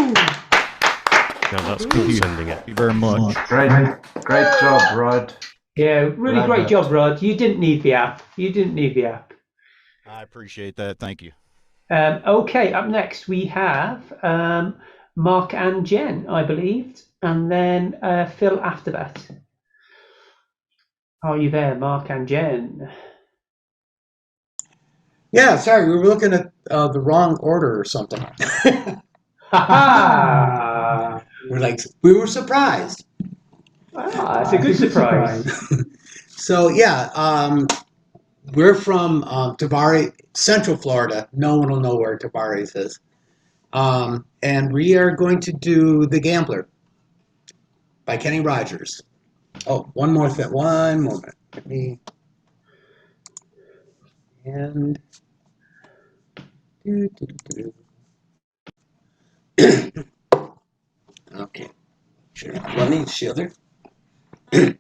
Now that's cool sending it. Thank you very much. Great job, Rod. Yeah, really great job, Rod. You didn't need the app. You didn't need the app. I appreciate that. Thank you. Okay, up next we have Mark and Jen, I believe, and then Phil after that. Are you there, Mark and Jen? Yeah, sorry, we were looking at the wrong order or something. We were surprised. Ah, it's a good surprise. So yeah, we're from Tabari, Central Florida. No one will know where Tabari is. And we are going to do The Gambler by Kenny Rogers. Oh, one more thing. One moment. Let me. And. Okay. Sure. Let me shield. Okay.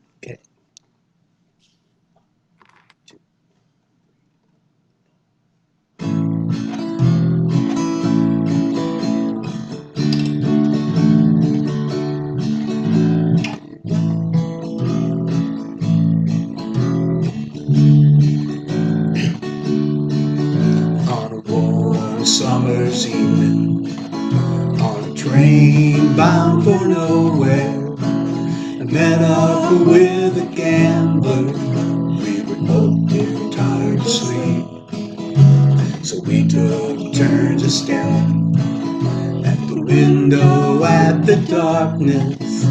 On a warm summer's evening, on a train bound for nowhere, I met up with a gambler. We were both too tired to sleep, so we took turns of staring at the window at the darkness.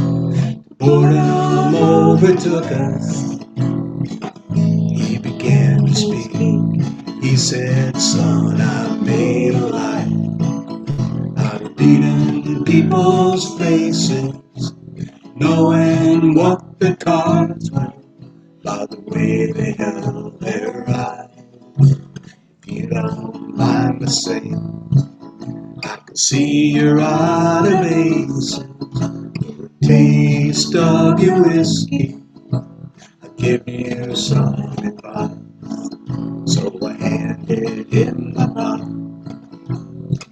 Boredom overtook us. He began to speak. He said, son, I made a life out of reading people's faces, knowing what the cards were by the way they held their eyes. If you don't mind me saying, I can see you're out of aces. For a taste of your whiskey, I'll give you some advice. So I handed him my bottle.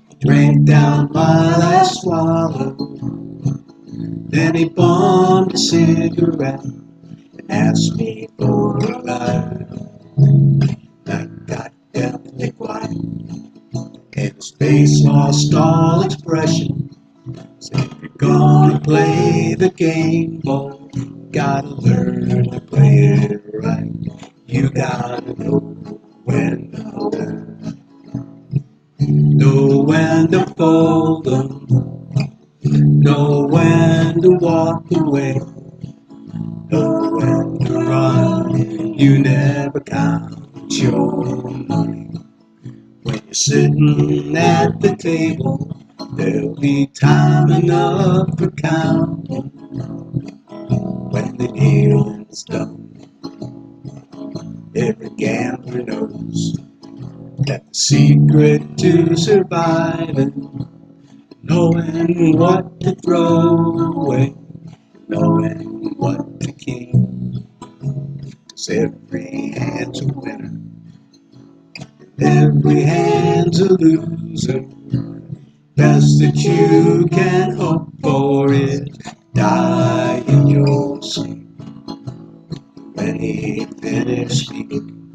He drank down my last swallow. Then he bummed a cigarette and asked me for a light. I got deathly quiet, and his face lost all expression. Said, if you're gonna play the game, boy, you gotta learn to play it right. You gotta know when to hold. know when to fold 'em, know when to walk away, know when to run. You never count your money. When you're sitting at the table, there'll be time enough for counting. When the dealing's done, every gambler knows that the secret to surviving, knowing what to throw away, knowing what to keep. 'Cause every hand's a winner, every hand's a loser. Best that you can hope for is die in your sleep. When he finished speaking,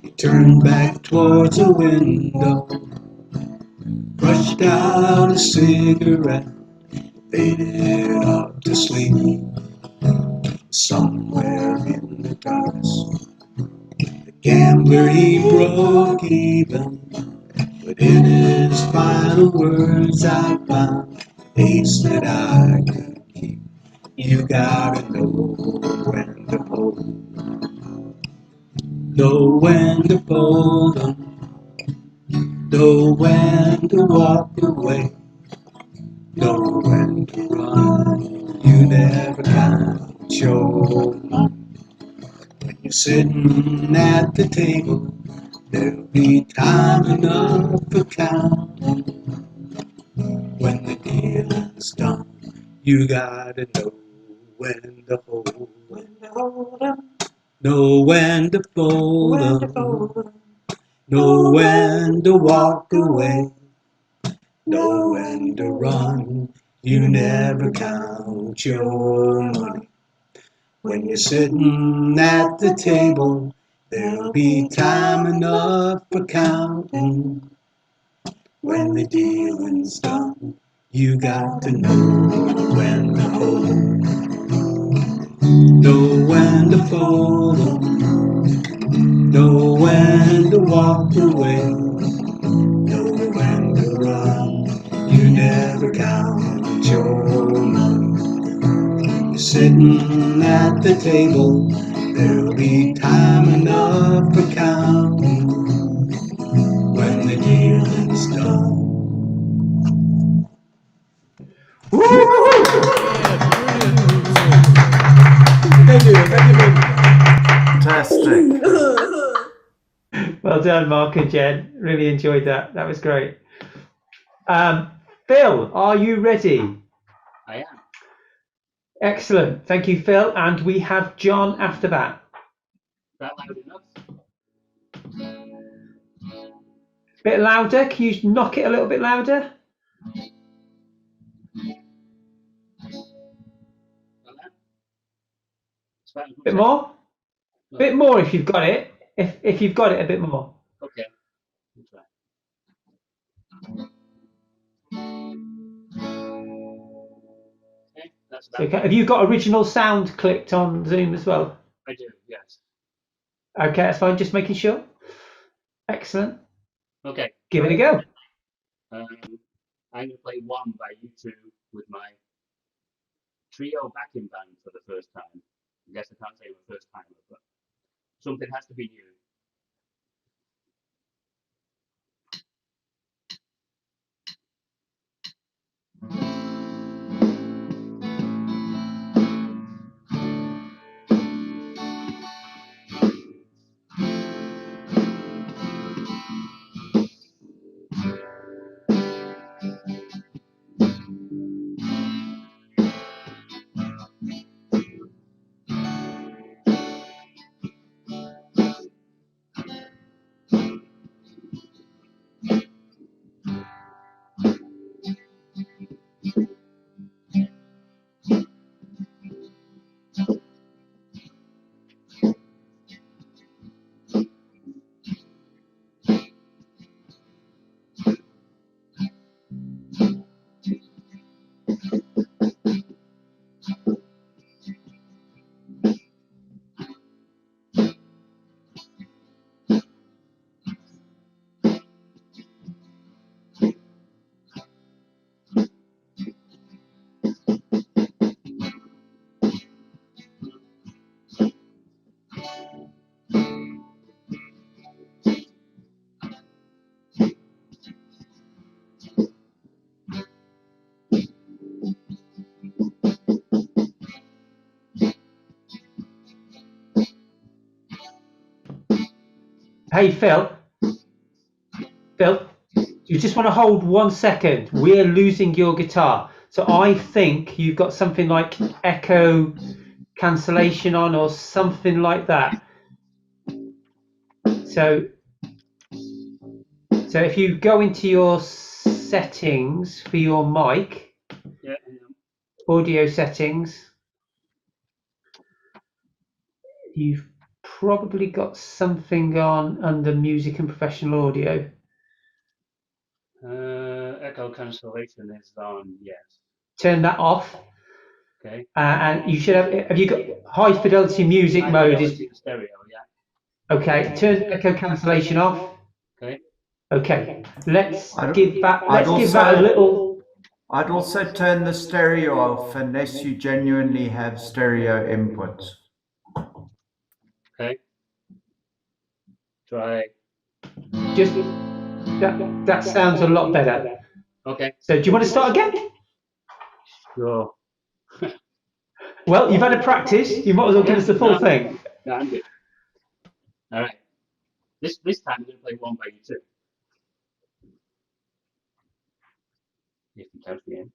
he turned back towards the window, brushed out a cigarette, faded off to sleep. Somewhere in the darkness, the gambler he broke even, but in his final words I found ace that I could keep. You gotta know when to hold, know when to fold 'em, know when to walk away, know when to run. You never count your money. When you're sitting at the table, there'll be time enough for counting. When the dealing's done, you gotta know when to hold, know when to fold 'em, know when to walk away, know when to run. You never count your money. When you're sitting at the table, there'll be time enough for counting. When the dealing's done, you got to know when to hold, know when to fold 'em, know when to walk away, know when to run. You never count your money. You're sitting at the table, there'll be time enough for counting. When the dealing's done. Thank you. Fantastic. Well done, Mark and Jen. Really enjoyed that. That was great. Phil, are you ready? I am. Excellent. Thank you, Phil. And we have John after that. Is that loud enough? Bit louder. Can you knock it a little bit louder? Bit more? Bit more if you've got it. If you've got it, a bit more. Okay. We'll try. Okay, that's about Okay. Have you got original sound clicked on Zoom as well? I do, yes. Okay, that's fine. Just making sure. Excellent. Okay. Give it a go. I'm going to play one by U2 with my trio backing band for the first time. I guess I can't say I'm a first timer, but something has to be new. Hey, Phil. Phil, you just want to hold 1 second. We're losing your guitar. So I think you've got something like echo cancellation on or something like that. So if you go into your settings for your mic, Yeah. audio settings, you've probably got something on under music and professional audio. Echo cancellation is on, yes. Turn that off. Okay. And you should have you got high fidelity music High mode fidelity is stereo, yeah. okay. Turn echo cancellation off. Okay. Okay. Let's I'd give that a little. I'd also turn the stereo off unless you genuinely have stereo inputs. Okay. Try. Just that sounds a lot better. Okay. So do you want to start again? Sure. Well, you've had a practice. You might as well give us the full thing. No, I'm good. All right. This time I'm going to play one by two. If you count me in.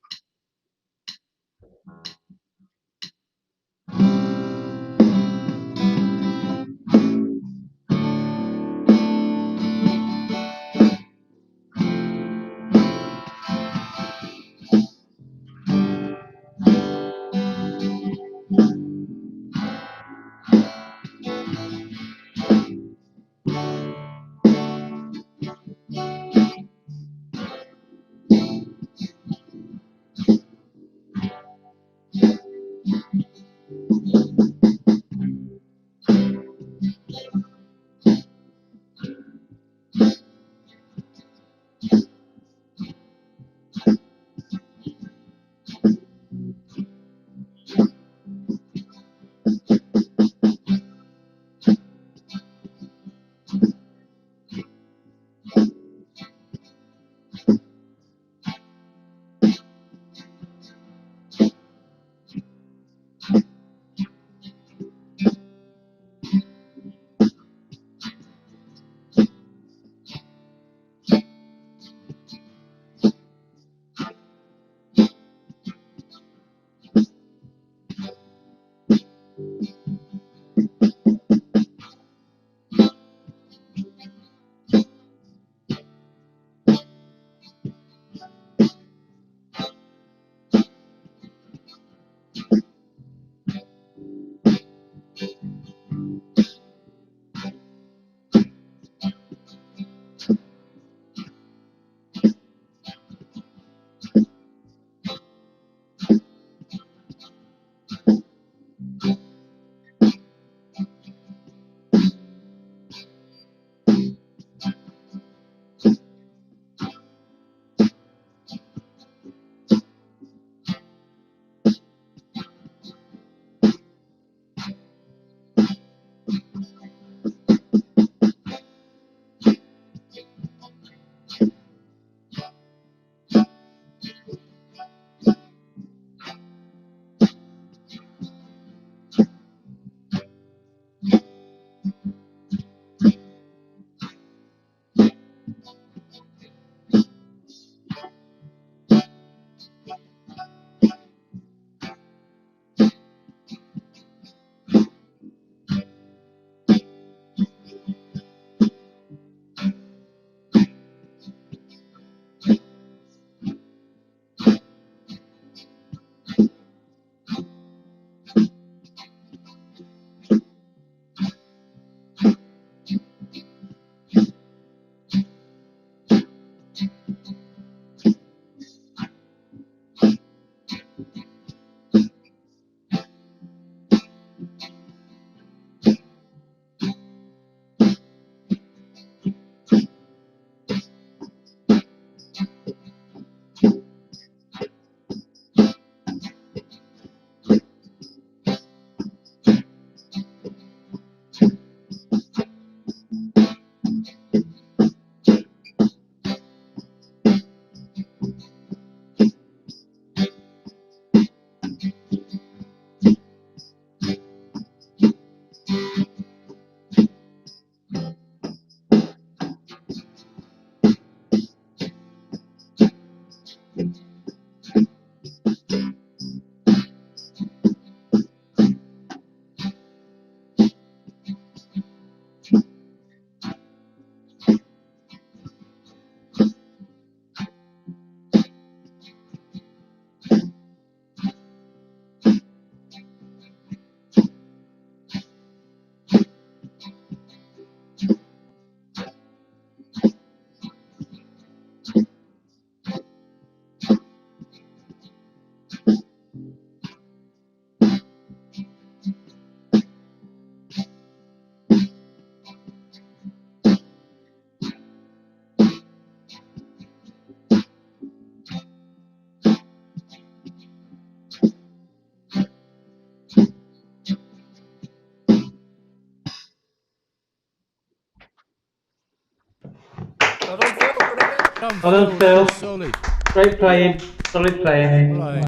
Well done, Phil. Solid. Great playing. Solid playing.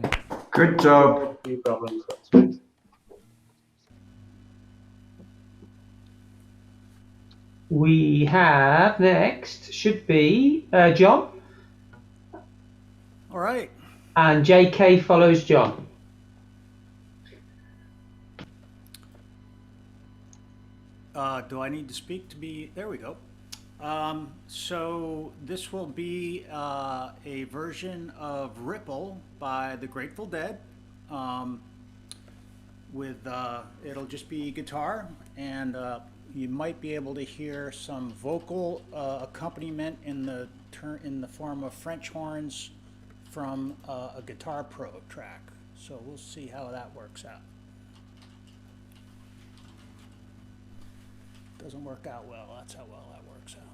Good job. A few problems, that's fixed. We have next should be John. All right. And JK follows John. Do I need to speak to be? There we go. So this will be a version of Ripple by the Grateful Dead. It'll just be guitar, and you might be able to hear some vocal accompaniment in the form of French horns from a Guitar Pro track. So we'll see how that works out. Doesn't work out well. That's how well that works out.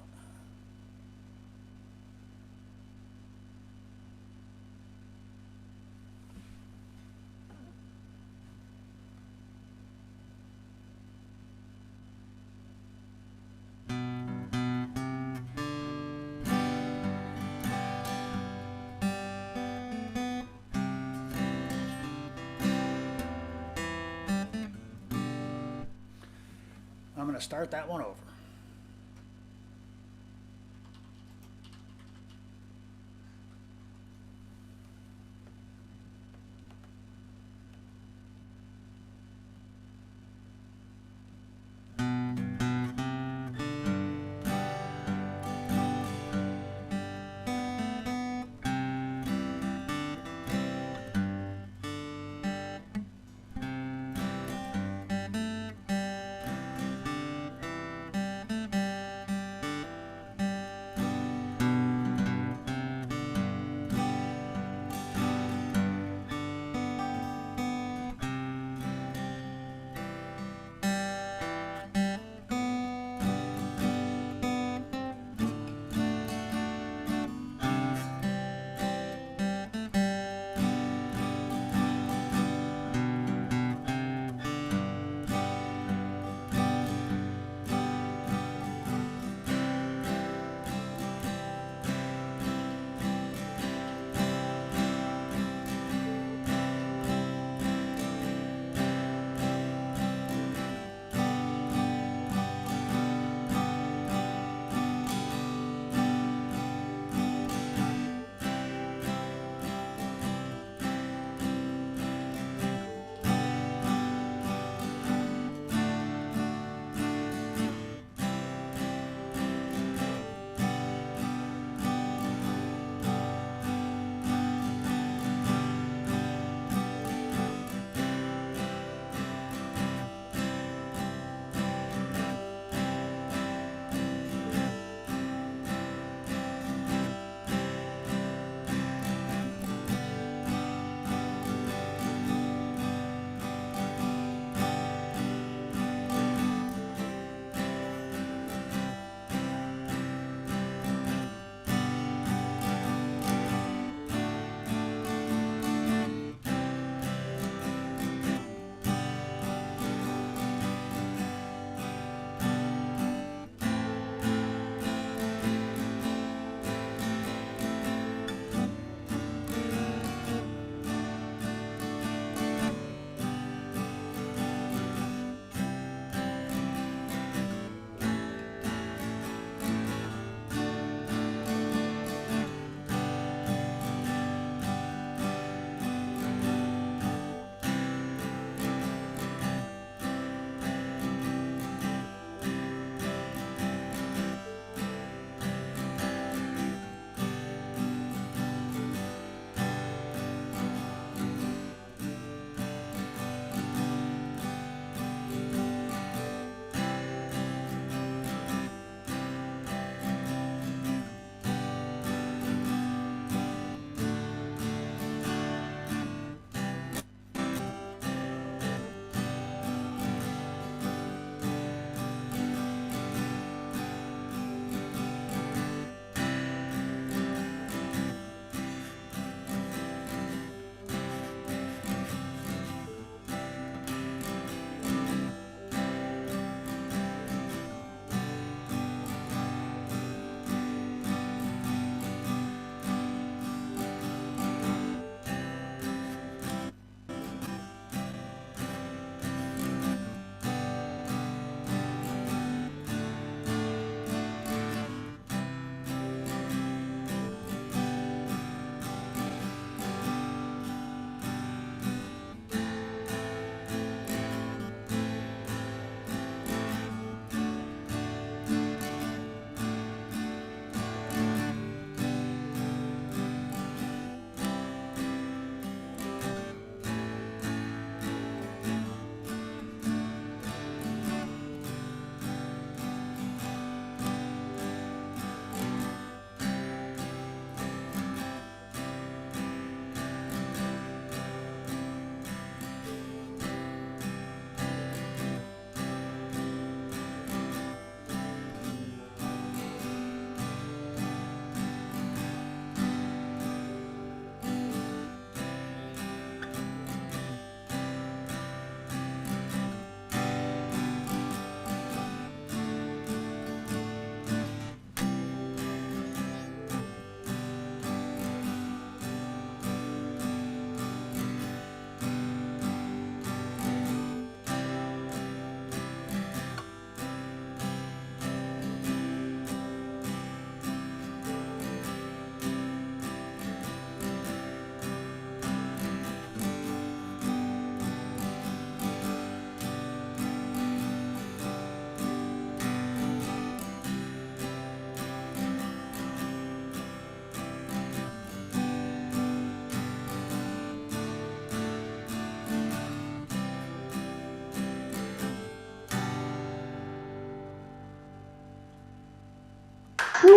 I'm going to start that one over.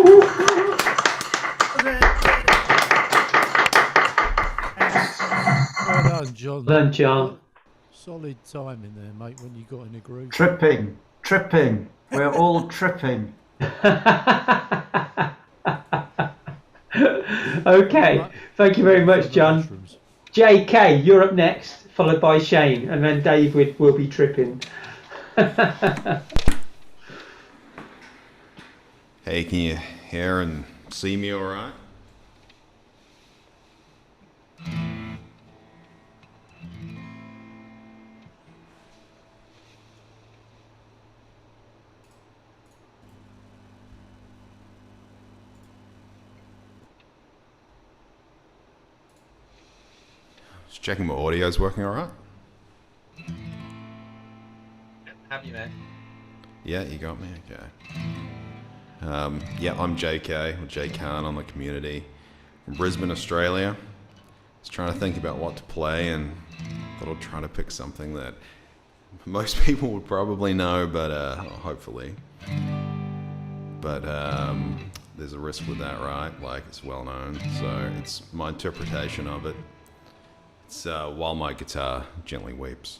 Well done, John. Well done, John. Solid time in there, mate, when you got in a groove. Tripping. We're all tripping. Okay, thank you very much, John. JK, you're up next, followed by Shane, and then David will be tripping. Hey, can you hear and see me all right? Just checking my audio's working all right. Have you, man? Yeah, you got me. Okay. Yeah, I'm JK, or J Khan on the community from Brisbane, Australia. I was trying to think about what to play and thought I'd try to pick something that most people would probably know, but hopefully. But there's a risk with that, right? Like, it's well known, so it's my interpretation of it. It's While My Guitar Gently Weeps.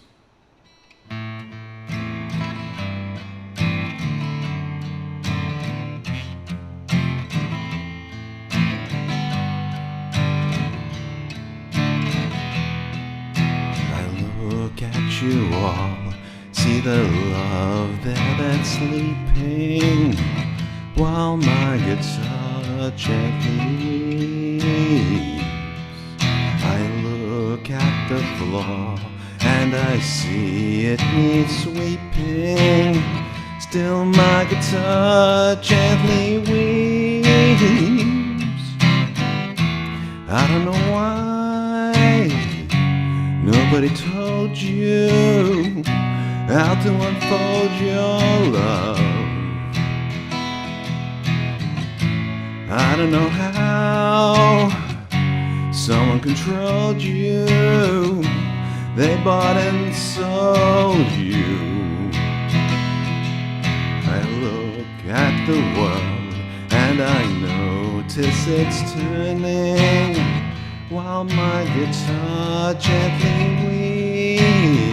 Look at you all, see the love there that's sleeping, while my guitar gently weeps. I look at the floor and I see it needs sweeping, still my guitar gently weeps. I don't know why nobody told you how to unfold your love. I don't know how someone controlled you. They bought and sold you. I look at the world and I notice it's turning, while my guitar gently weeps.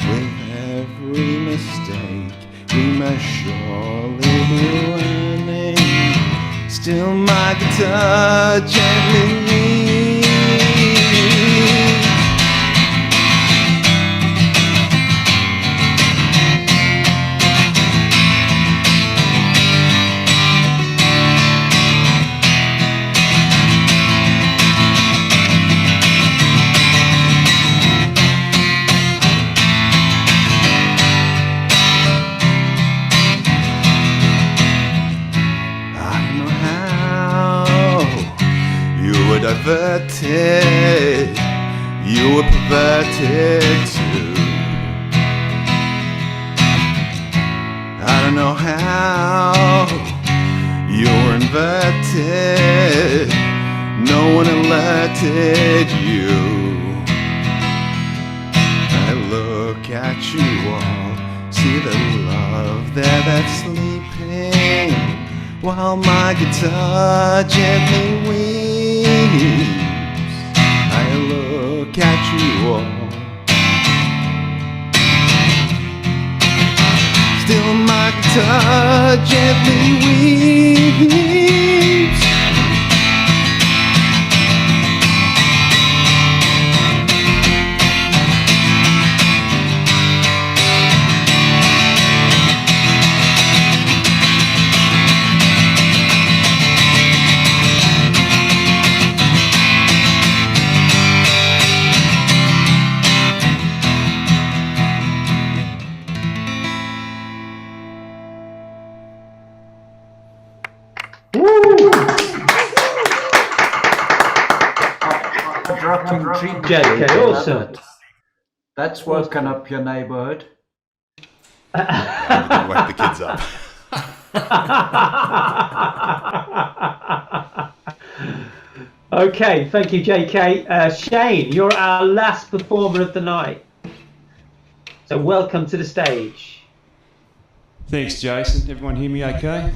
With every mistake we must surely be learning, still my guitar gently weeps. Diverted, you were perverted too. I don't know how you were inverted, no one alerted you. I look at you all, see the love there that's sleeping, while my guitar gently weeps. I look at you all, still my guitar gently weeps. JK, awesome. That's woken up your neighborhood. Wake the kids up. Okay, thank you, JK. Shane, you're our last performer of the night. So welcome to the stage. Thanks, Jason. Everyone hear me okay?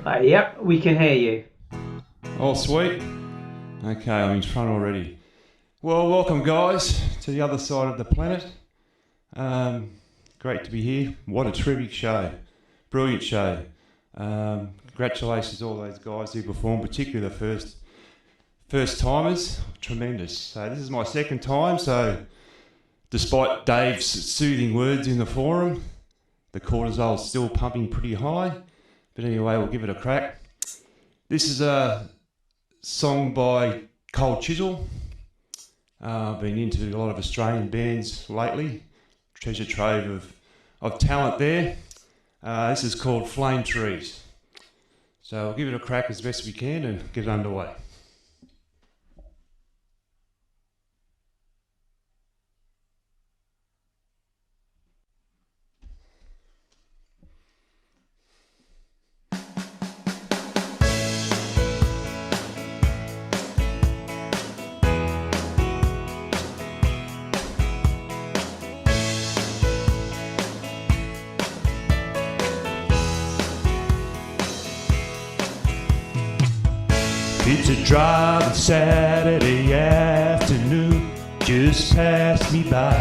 Yep, we can hear you. Oh, sweet. Okay, I'm in front already. Well, welcome, guys, to the other side of the planet. Great to be here. What a terrific show. Brilliant show. Congratulations to all those guys who performed, particularly the first timers. Tremendous. So this is my second time, so despite Dave's soothing words in the forum, the cortisol's still pumping pretty high. But anyway, we'll give it a crack. This is a song by Cold Chisel. Been into a lot of Australian bands lately. Treasure trove of talent there. This is called Flame Trees. So we'll give it a crack as best we can and get it underway. It's a driving Saturday afternoon, just passed me by,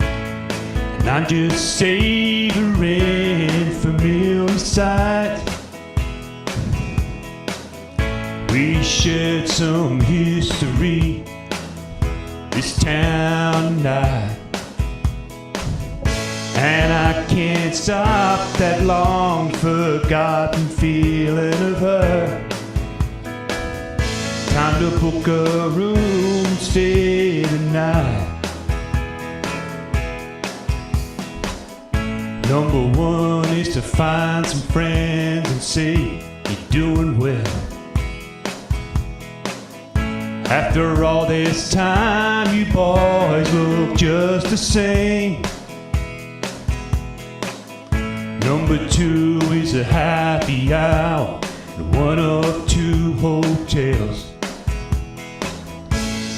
and I'm just savoring familiar sight. We shared some history, this town and I, and I can't stop that long forgotten feeling of her. Time to book a room, stay the night. Number one is to find some friends and say you're doing well. After all this time, you boys look just the same. Number two is a happy hour at one of two hotels.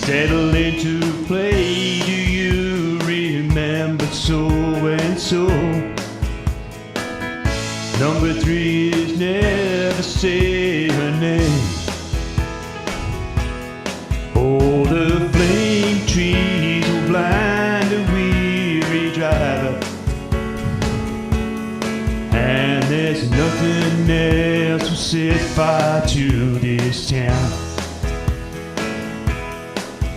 Settle into play, do you remember so and so? Number three is never say her name. Oh, the flame trees will blind a weary driver, and there's nothing else will set fire to this town.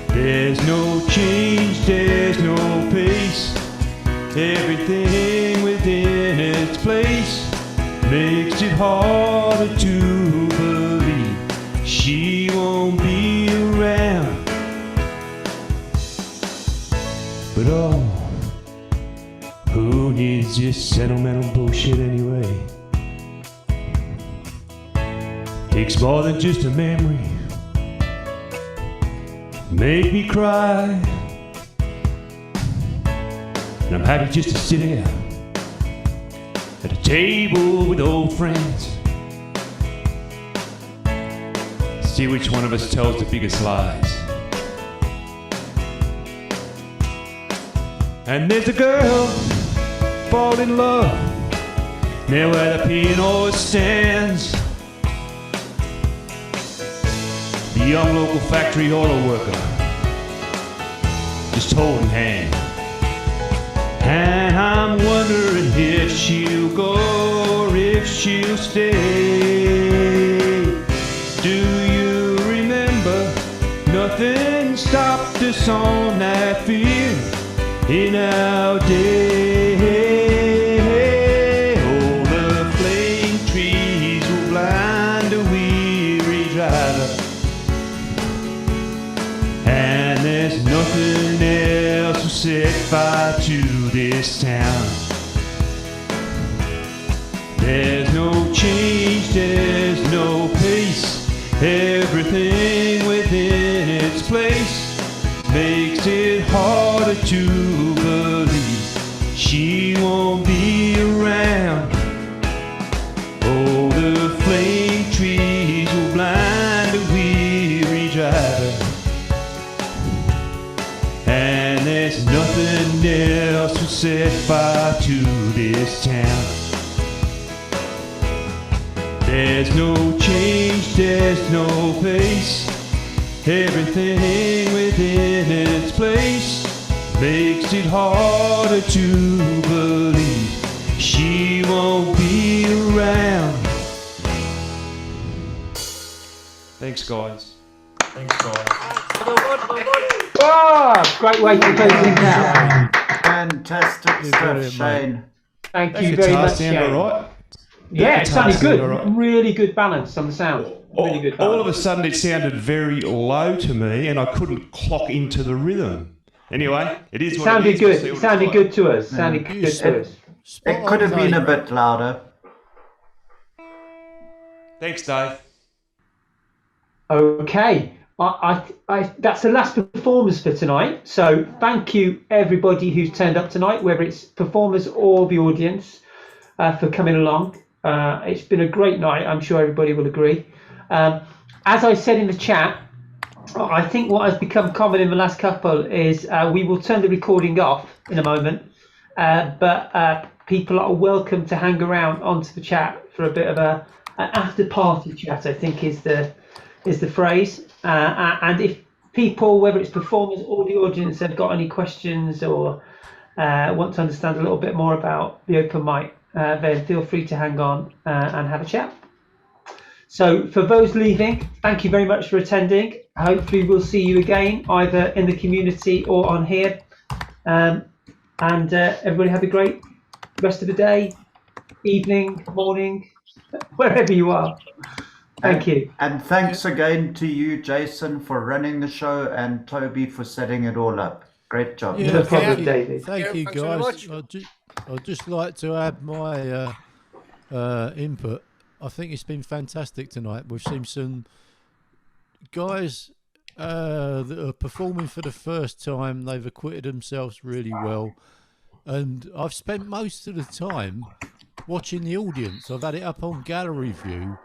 There's no change, there's no pace. Everything within its place makes it harder to believe she won't be around. But oh, who needs this sentimental bullshit anyway? Takes more than just a memory. Make me cry, and I'm happy just to sit here at a table with old friends. See which one of us tells the biggest lies. And there's a girl fall in love near where the piano stands. The young local factory auto worker just holding hands. And I'm wondering if she'll go or if she'll stay. Do you remember? Nothing stopped us on that field in our day. Oh, the flame trees will blind a weary driver, and there's nothing else will set fire to this town. There's no change, there's no pace. Everything within its place makes it harder to believe she won't be around. Oh, the flame trees will blind a weary driver, and there's nothing else will set fire to this town. There's no change, there's no pace. Everything within its place makes it harder to believe she won't be around. Thanks, guys. Thanks, guys. Oh, great way to close things out. Fantastic stuff, Shane. Thank you very much, Shane. Right? Yeah, it sounded good. Really good balance on the sound. Really good balance. All of a sudden, it sounded very low to me, and I couldn't clock into the rhythm. Anyway, it is what sounded it is. good. We'll see It what sounded it's good like. to us. Sounded good to us. It could have been a bit louder. Thanks, Dave. Okay, that's the last performance for tonight. So thank you everybody who's turned up tonight, whether it's performers or the audience, for coming along. It's been a great night. I'm sure everybody will agree. As I said in the chat, I think what has become common in the last couple is we will turn the recording off in a moment, but people are welcome to hang around onto the chat for a bit of an after party chat, I think is the phrase. And if people, whether it's performers or the audience, have got any questions or want to understand a little bit more about the open mic, then feel free to hang on and have a chat. So for those leaving, thank you very much for attending. Hopefully we'll see you again, either in the community or on here. And everybody have a great rest of the day, evening, morning, wherever you are. Thank you. And thanks again to you, Jason, for running the show, and Toby for setting it all up. Great job. Yeah, thank you guys. I'd just like to add my input. I think it's been fantastic tonight. We've seen some guys that are performing for the first time. They've acquitted themselves really well. And I've spent most of the time watching the audience. I've had it up on gallery view.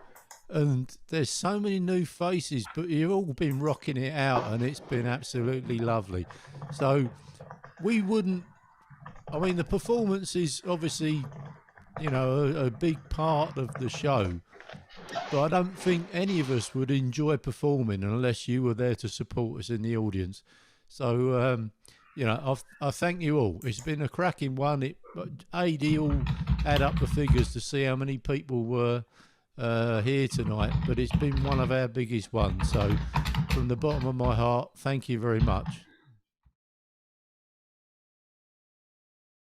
And there's so many new faces, but you've all been rocking it out, and it's been absolutely lovely. So we wouldn't... I mean, the performance is obviously, you know, a big part of the show, but I don't think any of us would enjoy performing unless you were there to support us in the audience. So, you know, I thank you all. It's been a cracking one. AD all add up the figures to see how many people were here tonight, but it's been one of our biggest ones. So from the bottom of my heart, thank you very much.